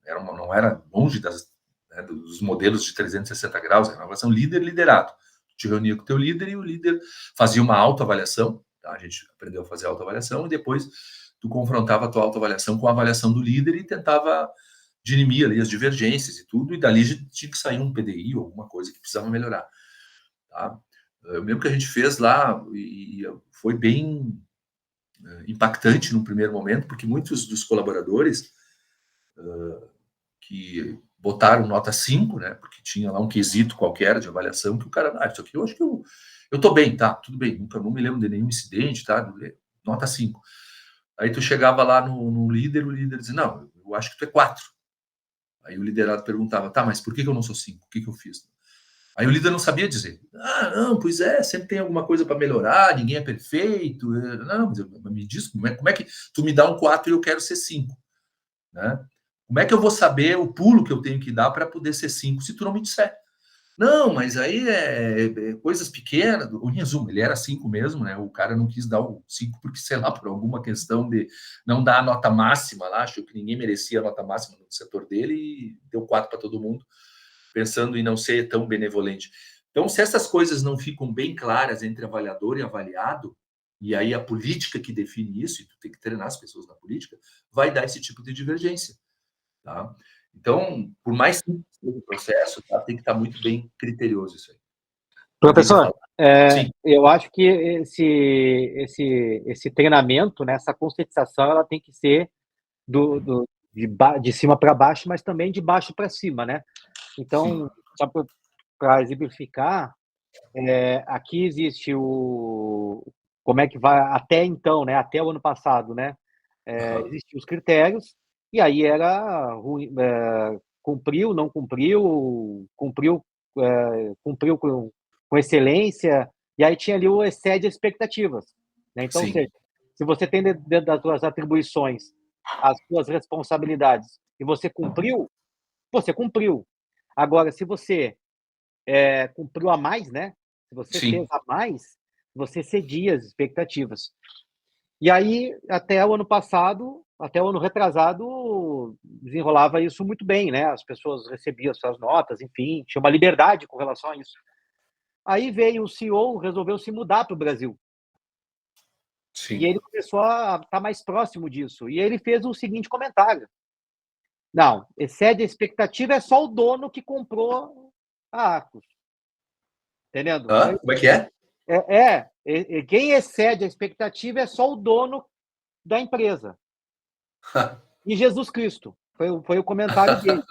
[SPEAKER 1] não era longe dos modelos de 360 graus, era uma avaliação líder-liderado. Te reunia com o teu líder e o líder fazia uma autoavaliação, tá? A gente aprendeu a fazer autoavaliação e depois tu confrontava a tua autoavaliação com a avaliação do líder e tentava dirimir ali as divergências e tudo, e dali tinha que sair um PDI ou alguma coisa que precisava melhorar, tá? Eu lembro que a gente fez lá e foi bem impactante no primeiro momento, porque muitos dos colaboradores que botaram nota 5, né, porque tinha lá um quesito qualquer de avaliação, que o cara, isso aqui eu acho que eu tô bem, tá, tudo bem, nunca não me lembro de nenhum incidente, tá, nota 5. Aí tu chegava lá no líder, o líder dizia, não, eu acho que tu é 4. Aí o liderado perguntava, tá, mas por que eu não sou 5? O que eu fiz? Aí o líder não sabia dizer. Não, pois é, sempre tem alguma coisa para melhorar, ninguém é perfeito. Não, mas me diz, como é que tu me dá um 4 e eu quero ser 5? Né? Como é que eu vou saber o pulo que eu tenho que dar para poder ser 5 se tu não me disser? Não, mas aí é coisas pequenas. Em resumo, ele era 5 mesmo, né? O cara não quis dar o 5 porque, sei lá, por alguma questão de não dar a nota máxima lá, achou que ninguém merecia a nota máxima no setor dele e deu 4 para todo mundo, pensando em não ser tão benevolente. Então, se essas coisas não ficam bem claras entre avaliador e avaliado, e aí a política que define isso, e tu tem que treinar as pessoas na política, vai dar esse tipo de divergência, tá? Então, por mais simples que seja o processo, tá, tem que estar muito bem criterioso isso aí.
[SPEAKER 2] Professor, eu acho que esse treinamento, né, essa conscientização, ela tem que ser de cima para baixo, mas também de baixo para cima, né? Então, sim, só para exemplificar, aqui existe como é que vai até então, né? Até o ano passado, né? Existiam os critérios e aí era ruim, cumpriu, não cumpriu, cumpriu com excelência, e aí tinha ali o excede expectativas, né? Então, ou seja, se você tem dentro das suas atribuições as suas responsabilidades e você cumpriu, você cumpriu. Agora, se você cumpriu a mais, né? Se você fez a mais, você cedia as expectativas. E aí, até o ano passado, até o ano retrasado, desenrolava isso muito bem, né? As pessoas recebiam suas notas, enfim, tinha uma liberdade com relação a isso. Aí veio o CEO, resolveu se mudar para o Brasil. Sim. E ele começou a estar mais próximo disso. E ele fez o seguinte comentário: não, excede a expectativa é só o dono que comprou a Arcos. Entendendo?
[SPEAKER 1] Como é que é?
[SPEAKER 2] Quem excede a expectativa é só o dono da empresa. E Jesus Cristo. Foi o comentário dele.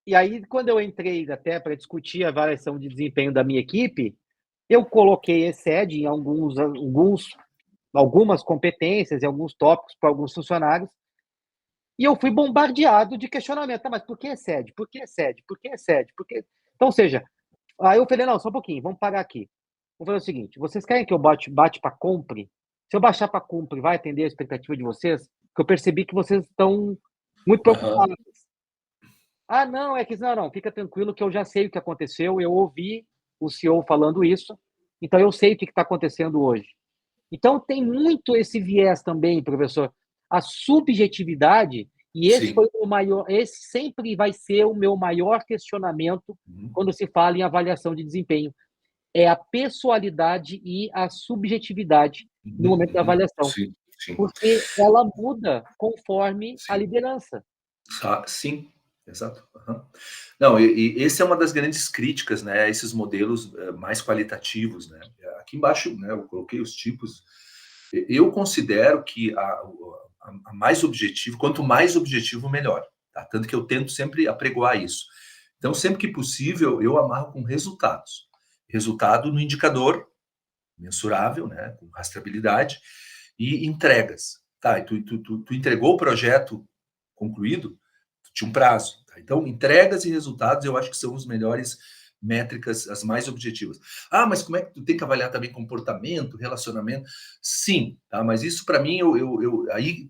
[SPEAKER 2] E aí, quando eu entrei até para discutir a avaliação de desempenho da minha equipe, eu coloquei excede em algumas competências e alguns tópicos para alguns funcionários, e eu fui bombardeado de questionamento. Tá, mas por que excede? Por que excede? Por que excede? Por que... Então, ou seja, aí eu falei, não, só um pouquinho, vamos parar aqui. Vou fazer o seguinte, vocês querem que eu bate para compre? Se eu baixar para compre, vai atender a expectativa de vocês? Porque eu percebi que vocês estão muito preocupados. Ah, não, é que não, fica tranquilo que eu já sei o que aconteceu, eu ouvi o CEO falando isso, então eu sei o que está acontecendo hoje. Então tem muito esse viés também, professor, a subjetividade, e esse foi o maior, esse sempre vai ser o meu maior questionamento quando se fala em avaliação de desempenho, é a pessoalidade e a subjetividade no momento da avaliação,
[SPEAKER 1] Sim.
[SPEAKER 2] porque ela muda conforme a liderança.
[SPEAKER 1] Sim, exato. Não, e esse é uma das grandes críticas, né, a esses modelos mais qualitativos, né? Aqui embaixo, né, eu coloquei os tipos. Eu considero que a mais objetivo, quanto mais objetivo, melhor. Tá? Tanto que eu tento sempre apregoar isso. Então, sempre que possível, eu amarro com resultados. Resultado no indicador mensurável, né, com rastreabilidade, e entregas. Tá, e tu entregou o projeto concluído, tu tinha um prazo. Tá? Então, entregas e resultados eu acho que são as melhores métricas, as mais objetivas. Ah, mas como é que tu tem que avaliar também comportamento, relacionamento? Sim, tá? Mas isso para mim, aí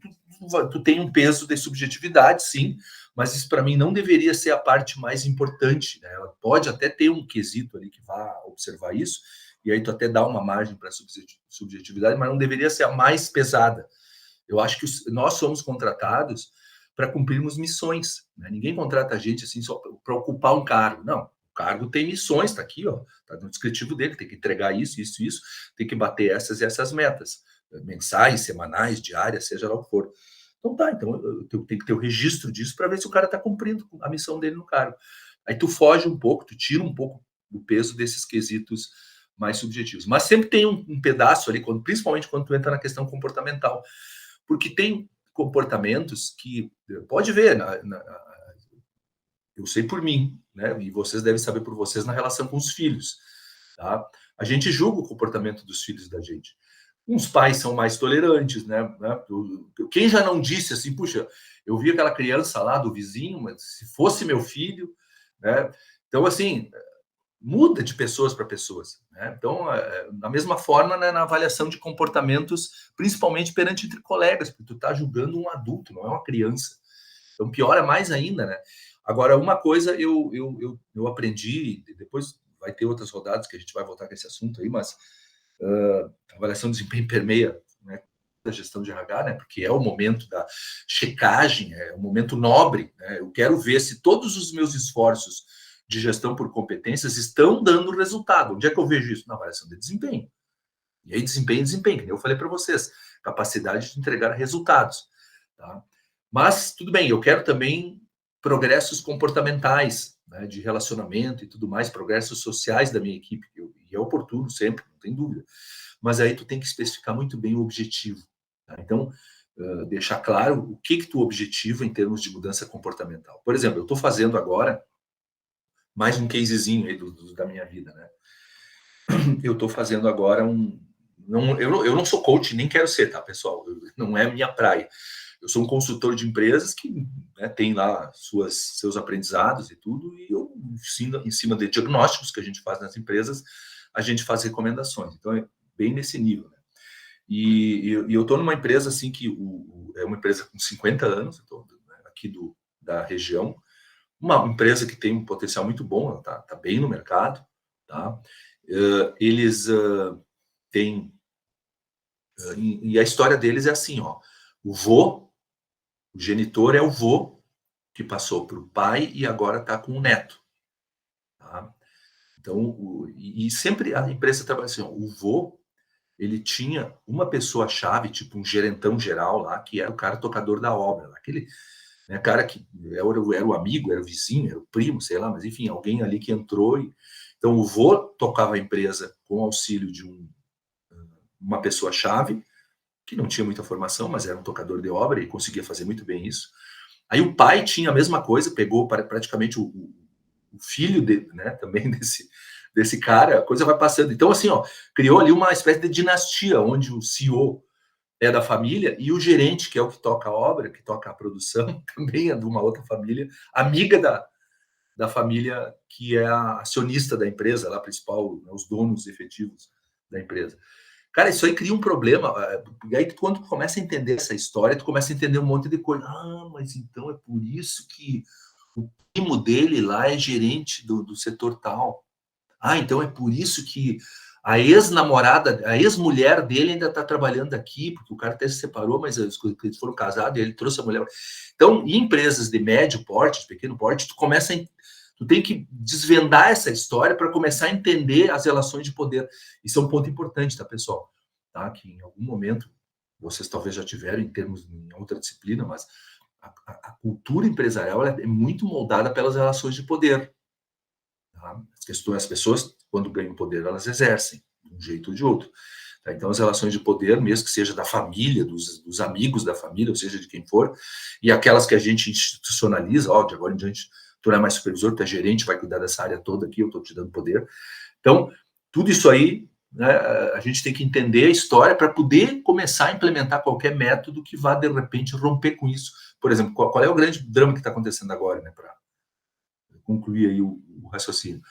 [SPEAKER 1] tu tem um peso de subjetividade, sim, mas isso para mim não deveria ser a parte mais importante. Né? Ela pode até ter um quesito ali que vá observar isso, e aí tu até dá uma margem para subjetividade, mas não deveria ser a mais pesada. Eu acho que nós somos contratados para cumprirmos missões. Né? Ninguém contrata a gente assim só para ocupar um cargo. Não, o cargo tem missões, está aqui, ó, está no descritivo dele, tem que entregar isso, tem que bater essas e essas metas, mensais, semanais, diárias, seja lá o que for. Então tá, então eu tenho que ter o registro disso para ver se o cara está cumprindo a missão dele no cargo. Aí tu foge um pouco, tu tira um pouco do peso desses quesitos mais subjetivos. Mas sempre tem um pedaço ali, principalmente quando tu entra na questão comportamental. Porque tem comportamentos que, pode ver, eu sei por mim, né? E vocês devem saber por vocês na relação com os filhos. Tá? A gente julga o comportamento dos filhos da gente. Uns pais são mais tolerantes, né? Quem já não disse assim, puxa, eu vi aquela criança lá do vizinho, mas se fosse meu filho, né? Então, assim, muda de pessoas para pessoas. Né? Então, da mesma forma, né, na avaliação de comportamentos, principalmente perante entre colegas, porque tu está julgando um adulto, não é uma criança. Então, piora mais ainda, né? Agora, uma coisa eu aprendi, depois vai ter outras rodadas que a gente vai voltar com esse assunto aí, mas avaliação de desempenho permeia, né, da gestão de RH, né, porque é o momento da checagem, é o momento nobre, né? Eu quero ver se todos os meus esforços de gestão por competências estão dando resultado. Onde é que eu vejo isso? Na avaliação de desempenho. E aí, desempenho, eu falei para vocês, capacidade de entregar resultados. Tá? Mas, tudo bem, eu quero também progressos comportamentais, né, de relacionamento e tudo mais, progressos sociais da minha equipe, e é oportuno sempre, não tem dúvida. Mas aí tu tem que especificar muito bem o objetivo. Tá? Então, deixar claro o que tu objetiva em termos de mudança comportamental. Por exemplo, eu estou fazendo agora mais um casezinho aí da minha vida, né? Eu estou fazendo agora eu não sou coach, nem quero ser, tá, pessoal? Não é minha praia. Eu sou um consultor de empresas que, né, tem lá seus aprendizados e tudo, e eu ensino, em cima de diagnósticos que a gente faz nas empresas, a gente faz recomendações. Então, é bem nesse nível, né? E eu estou numa empresa assim que é uma empresa com 50 anos, eu tô, né, aqui da região, uma empresa que tem um potencial muito bom, ela tá bem no mercado, tá? Eles têm... e a história deles é assim, ó. O genitor é o vô, que passou para o pai e agora está com o neto. Tá? Então, e sempre a empresa trabalha assim, ó, o vô, ele tinha uma pessoa-chave, tipo um gerentão geral lá, que era o cara tocador da obra, aquele... Né, cara que era o amigo, era o vizinho, era o primo, sei lá, mas enfim, alguém ali que entrou. Então, o vô tocava a empresa com auxílio de uma pessoa-chave, que não tinha muita formação, mas era um tocador de obra e conseguia fazer muito bem isso. Aí o pai tinha a mesma coisa, pegou praticamente o filho dele, né, também desse cara, a coisa vai passando. Então, assim, ó, criou ali uma espécie de dinastia, onde o CEO é da família e o gerente, que é o que toca a obra, que toca a produção, também é de uma outra família, amiga da família que é a acionista da empresa, lá, principal, né, os donos efetivos da empresa. Cara, isso aí cria um problema. E aí, quando tu começa a entender essa história, tu começa a entender um monte de coisa. Ah, mas então é por isso que o primo dele lá é gerente do setor tal. Ah, então é por isso que a ex-namorada, a ex-mulher dele ainda está trabalhando aqui, porque o cara até se separou, mas eles foram casados e ele trouxe a mulher. Então, em empresas de médio porte, de pequeno porte, tu tem que desvendar essa história para começar a entender as relações de poder. Isso é um ponto importante, tá, pessoal? Tá? Que em algum momento, vocês talvez já tiveram em outra disciplina, mas a cultura empresarial é muito moldada pelas relações de poder. Tá? As pessoas, quando ganham poder, elas exercem, de um jeito ou de outro. Tá? Então, as relações de poder, mesmo que seja da família, dos amigos da família, ou seja, de quem for, e aquelas que a gente institucionaliza, ó, de agora em diante, tu não é mais supervisor, tu é gerente, vai cuidar dessa área toda aqui, eu estou te dando poder. Então, tudo isso aí, né, a gente tem que entender a história para poder começar a implementar qualquer método que vá, de repente, romper com isso. Por exemplo, qual é o grande drama que está acontecendo agora, né, para concluir aí o raciocínio?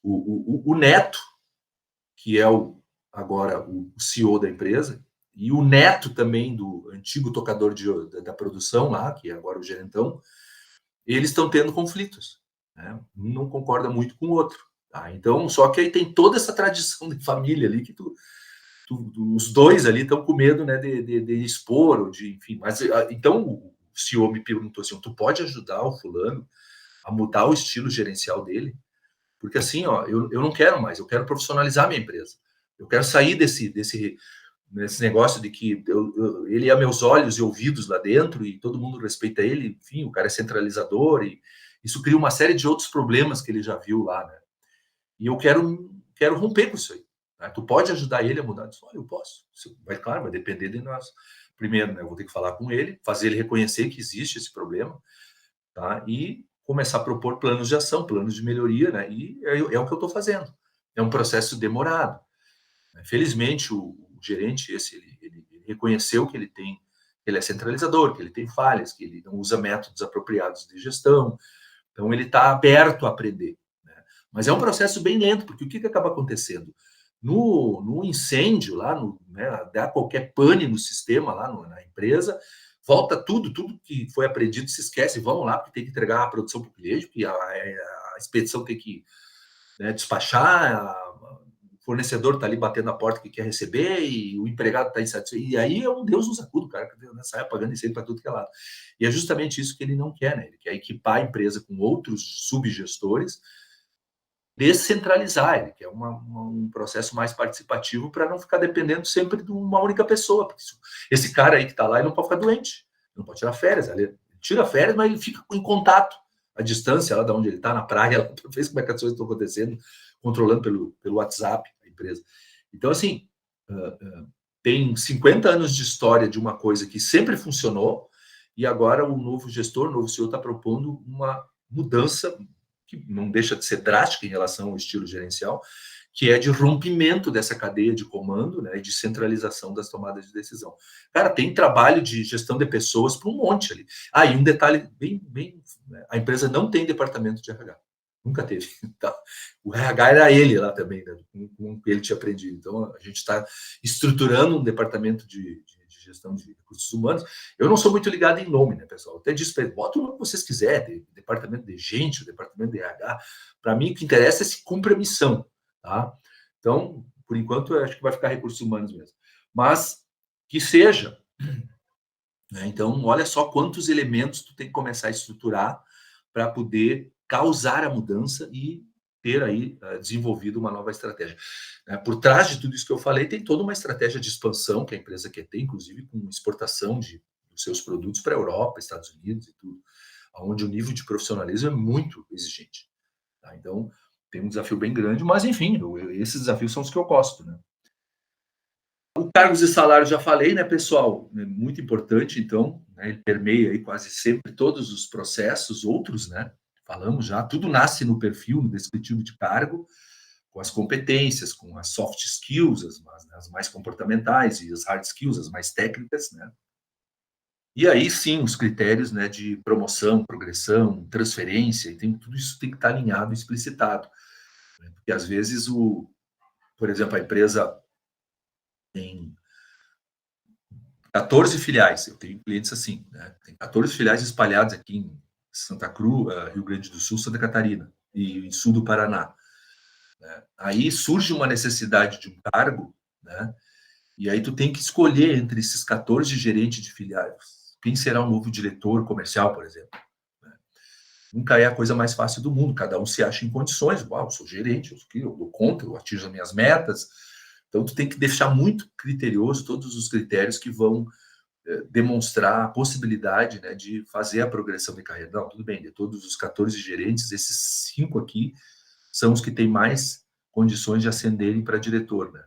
[SPEAKER 1] O neto, que é agora o CEO da empresa, e o neto também do antigo tocador da produção lá, que é agora o gerentão, eles estão tendo conflitos, né? Um não concorda muito com o outro. Tá? Então, só que aí tem toda essa tradição de família ali que os dois ali estão com medo, né, de expor, ou de, enfim. Mas então o CEO me perguntou assim: tu pode ajudar o fulano a mudar o estilo gerencial dele? Porque assim, ó, eu não quero mais, eu quero profissionalizar minha empresa. Eu quero sair desse negócio de que ele é meus olhos e ouvidos lá dentro e todo mundo respeita ele, enfim, o cara é centralizador e isso cria uma série de outros problemas que ele já viu lá, né? E eu quero romper com isso aí. Né? Tu pode ajudar ele a mudar isso? Olha, eu posso. Vai, claro, vai depender de nós. Primeiro, né, eu vou ter que falar com ele, fazer ele reconhecer que existe esse problema, tá? E começar a propor planos de ação, planos de melhoria, né? E é o que eu estou fazendo. É um processo demorado. Felizmente, o gerente, ele reconheceu que ele é centralizador, que ele tem falhas, que ele não usa métodos apropriados de gestão. Então, ele está aberto a aprender. Né? Mas é um processo bem lento, porque o que acaba acontecendo? No incêndio, lá, né, dá qualquer pane no sistema, lá na empresa, volta tudo que foi aprendido se esquece, vamos lá, porque tem que entregar a produção para o cliente, porque a expedição tem que, né, despachar, o fornecedor está ali batendo na porta que quer receber e o empregado está insatisfeito. E aí é um Deus nos acuda, o cara que sai apagando incêndio para tudo que é lado. E é justamente isso que ele não quer, né? Ele quer equipar a empresa com outros subgestores, descentralizar, ele quer um processo mais participativo para não ficar dependendo sempre de uma única pessoa. Porque esse cara aí que está lá, ele não pode ficar doente, não pode tirar férias. Ele tira férias, mas ele fica em contato, à distância, lá de onde ele está, na praia, para ver como é que as coisas estão acontecendo, controlando pelo WhatsApp a empresa. Então, assim, tem 50 anos de história de uma coisa que sempre funcionou e agora o novo gestor, o novo CEO está propondo uma mudança que não deixa de ser drástica em relação ao estilo gerencial, que é de rompimento dessa cadeia de comando, né, e de centralização das tomadas de decisão. Cara, tem trabalho de gestão de pessoas para um monte ali. Ah, e um detalhe bem, a empresa não tem departamento de RH. Nunca teve. Tá? O RH era ele lá também, né, com o que ele tinha aprendido. Então, a gente está estruturando um departamento de gestão de recursos humanos. Eu não sou muito ligado em nome, né, pessoal? Até disse para ele, bota o nome que vocês quiserem, departamento de gente, o departamento de RH. Para mim, o que interessa é se cumpre a missão, tá? Então, por enquanto, eu acho que vai ficar recursos humanos mesmo. Mas que seja. Né? Então, olha só quantos elementos tu tem que começar a estruturar para poder causar a mudança e ter aí desenvolvido uma nova estratégia. Por trás de tudo isso que eu falei, tem toda uma estratégia de expansão que a empresa quer ter, inclusive com exportação dos seus produtos para a Europa, Estados Unidos e tudo, onde o nível de profissionalismo é muito exigente. Tá? Então, tem um desafio bem grande, mas, enfim, esses desafios são os que eu gosto. Né? Cargos e salários já falei, né, pessoal? É muito importante, então, né, ele permeia aí quase sempre todos os processos, outros, né? Falamos já, tudo nasce no perfil, no descritivo de cargo, com as competências, com as soft skills, as mais comportamentais, e as hard skills, as mais técnicas, né? E aí sim, os critérios, né, de promoção, progressão, transferência, e tudo isso tem que estar alinhado e explicitado. Né? Porque às vezes, por exemplo, a empresa tem 14 filiais, eu tenho clientes assim, né? Tem 14 filiais espalhadas aqui em Santa Cruz, Rio Grande do Sul, Santa Catarina e em sul do Paraná. Né? Aí surge uma necessidade de um cargo, né? E aí tu tem que escolher entre esses 14 gerentes de filiais quem será o novo diretor comercial, por exemplo. Né? Nunca é a coisa mais fácil do mundo, cada um se acha em condições, eu sou gerente, eu dou conta, eu atingo as minhas metas. Então tu tem que deixar muito criterioso todos os critérios que vão demonstrar a possibilidade, né, de fazer a progressão de carreira. Não, tudo bem, de todos os 14 gerentes, esses 5 aqui são os que têm mais condições de ascenderem para diretor, né?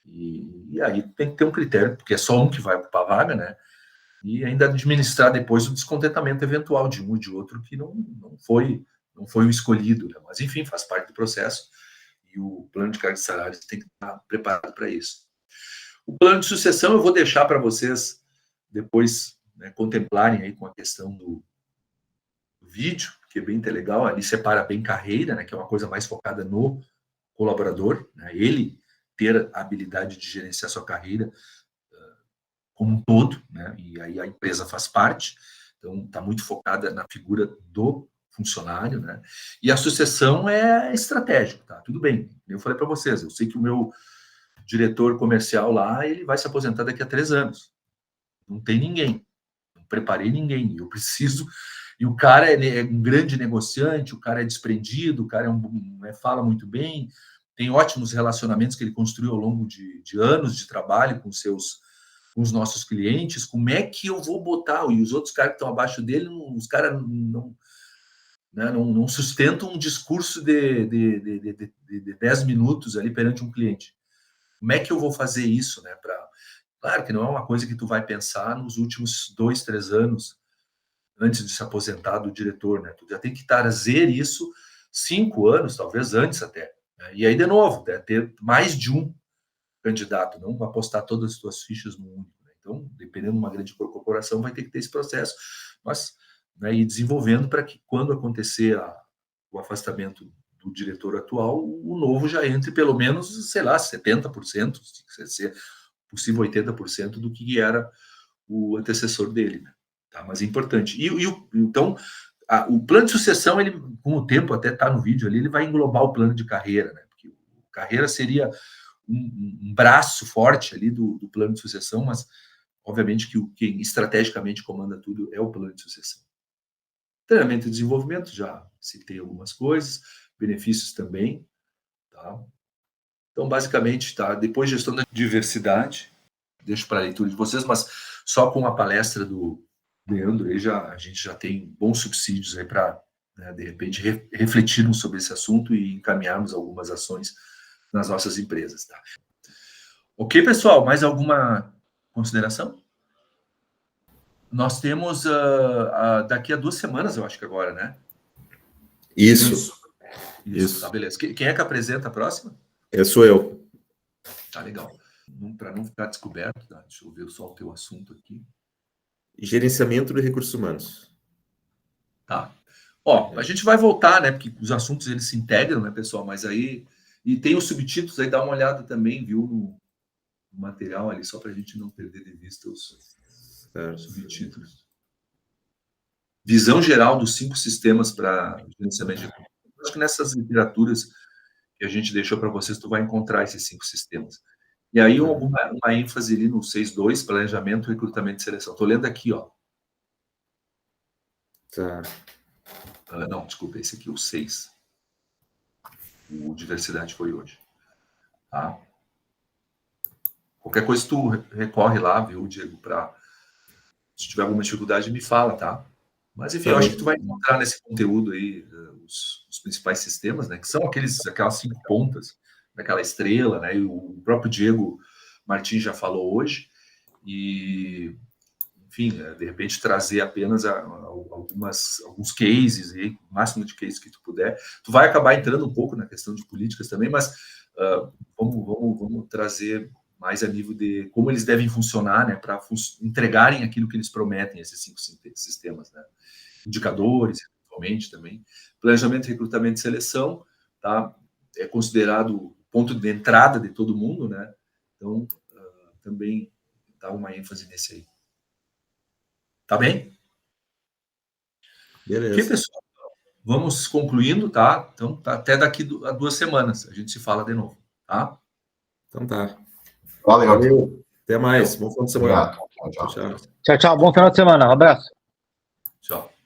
[SPEAKER 1] E aí tem que ter um critério, porque é só um que vai ocupar a vaga, né? E ainda administrar depois o descontentamento eventual de um e de outro que não foi o escolhido, né? Mas enfim, faz parte do processo e o plano de carga de salários tem que estar preparado para isso. O plano de sucessão eu vou deixar para vocês depois, né, contemplarem aí com a questão do vídeo, que é bem legal, ali separa bem carreira, né, que é uma coisa mais focada no colaborador, né, ele ter a habilidade de gerenciar sua carreira como um todo, né, e aí a empresa faz parte, então está muito focada na figura do funcionário, né, e a sucessão é estratégico, tá, tudo bem, eu falei para vocês, eu sei que o meu diretor comercial lá, ele vai se aposentar daqui a 3 anos, não tem ninguém, não preparei ninguém, eu preciso, e o cara é um grande negociante, o cara é desprendido, o cara fala muito bem, tem ótimos relacionamentos que ele construiu ao longo de anos de trabalho com os nossos clientes, como é que eu vou botar? E os outros caras que estão abaixo dele, os caras não sustentam um discurso de 10 minutos ali perante um cliente. Como é que eu vou fazer isso? Né? Claro que não é uma coisa que tu vai pensar nos últimos 2, 3 anos antes de se aposentar do diretor. Né? Tu já tem que trazer isso 5 anos, talvez antes até. Né? E aí, de novo, ter mais de um candidato, não apostar todas as suas fichas no único. Né? Então, dependendo de uma grande corporação, vai ter que ter esse processo. Mas, né, ir desenvolvendo para que, quando acontecer o afastamento do diretor atual, o novo já entre pelo menos, sei lá, 70%, se possível 80% do que era o antecessor dele. Né? Tá? Mas é importante. Então, o plano de sucessão, ele, com o tempo, até está no vídeo ali, ele vai englobar o plano de carreira. Né? Porque carreira seria um braço forte ali do plano de sucessão, mas obviamente que quem estrategicamente comanda tudo é o plano de sucessão. Treinamento e desenvolvimento, já citei algumas coisas, benefícios também, tá? Então, basicamente, tá? Depois, gestão da diversidade, deixo para a leitura de vocês, mas só com a palestra do Leandro, aí a gente já tem bons subsídios aí para, né, de repente, refletirmos sobre esse assunto e encaminharmos algumas ações nas nossas empresas, tá? Ok, pessoal, mais alguma consideração? Nós temos daqui a 2 semanas, eu acho que agora, né?
[SPEAKER 3] Isso.
[SPEAKER 1] Tá, beleza. Quem é que apresenta a próxima?
[SPEAKER 3] Sou eu.
[SPEAKER 1] Tá, legal. Para não ficar descoberto, tá? Deixa eu ver só o teu assunto aqui.
[SPEAKER 3] Gerenciamento de recursos humanos.
[SPEAKER 1] Tá. Ó, a gente vai voltar, né? Porque os assuntos, eles se integram, né, pessoal? Mas aí... E tem os subtítulos aí, dá uma olhada também, viu? No material ali, só para a gente não perder de vista os subtítulos. Visão geral dos 5 sistemas para gerenciamento de recursos. Acho que nessas literaturas que a gente deixou para vocês, tu vai encontrar esses 5 sistemas. E aí, uma ênfase ali no 6.2, planejamento, recrutamento e seleção. Estou lendo aqui, ó.
[SPEAKER 3] Tá.
[SPEAKER 1] Não, desculpa, esse aqui, o 6. O diversidade foi hoje. Tá? Qualquer coisa tu recorre lá, viu, Diego, se tiver alguma dificuldade, me fala, tá? Mas, enfim, eu acho que tu vai encontrar nesse conteúdo aí os principais sistemas, né? Que são aquelas 5 pontas daquela estrela, né? E o próprio Diego Martim já falou hoje, e, enfim, de repente trazer apenas alguns cases, aí, o máximo de cases que tu puder. Tu vai acabar entrando um pouco na questão de políticas também, mas vamos trazer mais a nível de como eles devem funcionar, né, para entregarem aquilo que eles prometem, esses 5 sistemas, né? Indicadores, eventualmente também. Planejamento, recrutamento e seleção, tá? É considerado o ponto de entrada de todo mundo, né? Então, também dá uma ênfase nesse aí. Tá bem?
[SPEAKER 3] Beleza.
[SPEAKER 1] Ok, pessoal? Vamos concluindo, tá? Então, até daqui a 2 semanas a gente se fala de novo, tá?
[SPEAKER 3] Então tá.
[SPEAKER 5] Valeu.
[SPEAKER 3] Até mais. Bom final de semana.
[SPEAKER 5] Obrigado. Tchau, tchau.
[SPEAKER 3] Tchau.
[SPEAKER 2] Tchau, tchau. Bom final de semana. Um abraço.
[SPEAKER 1] Tchau.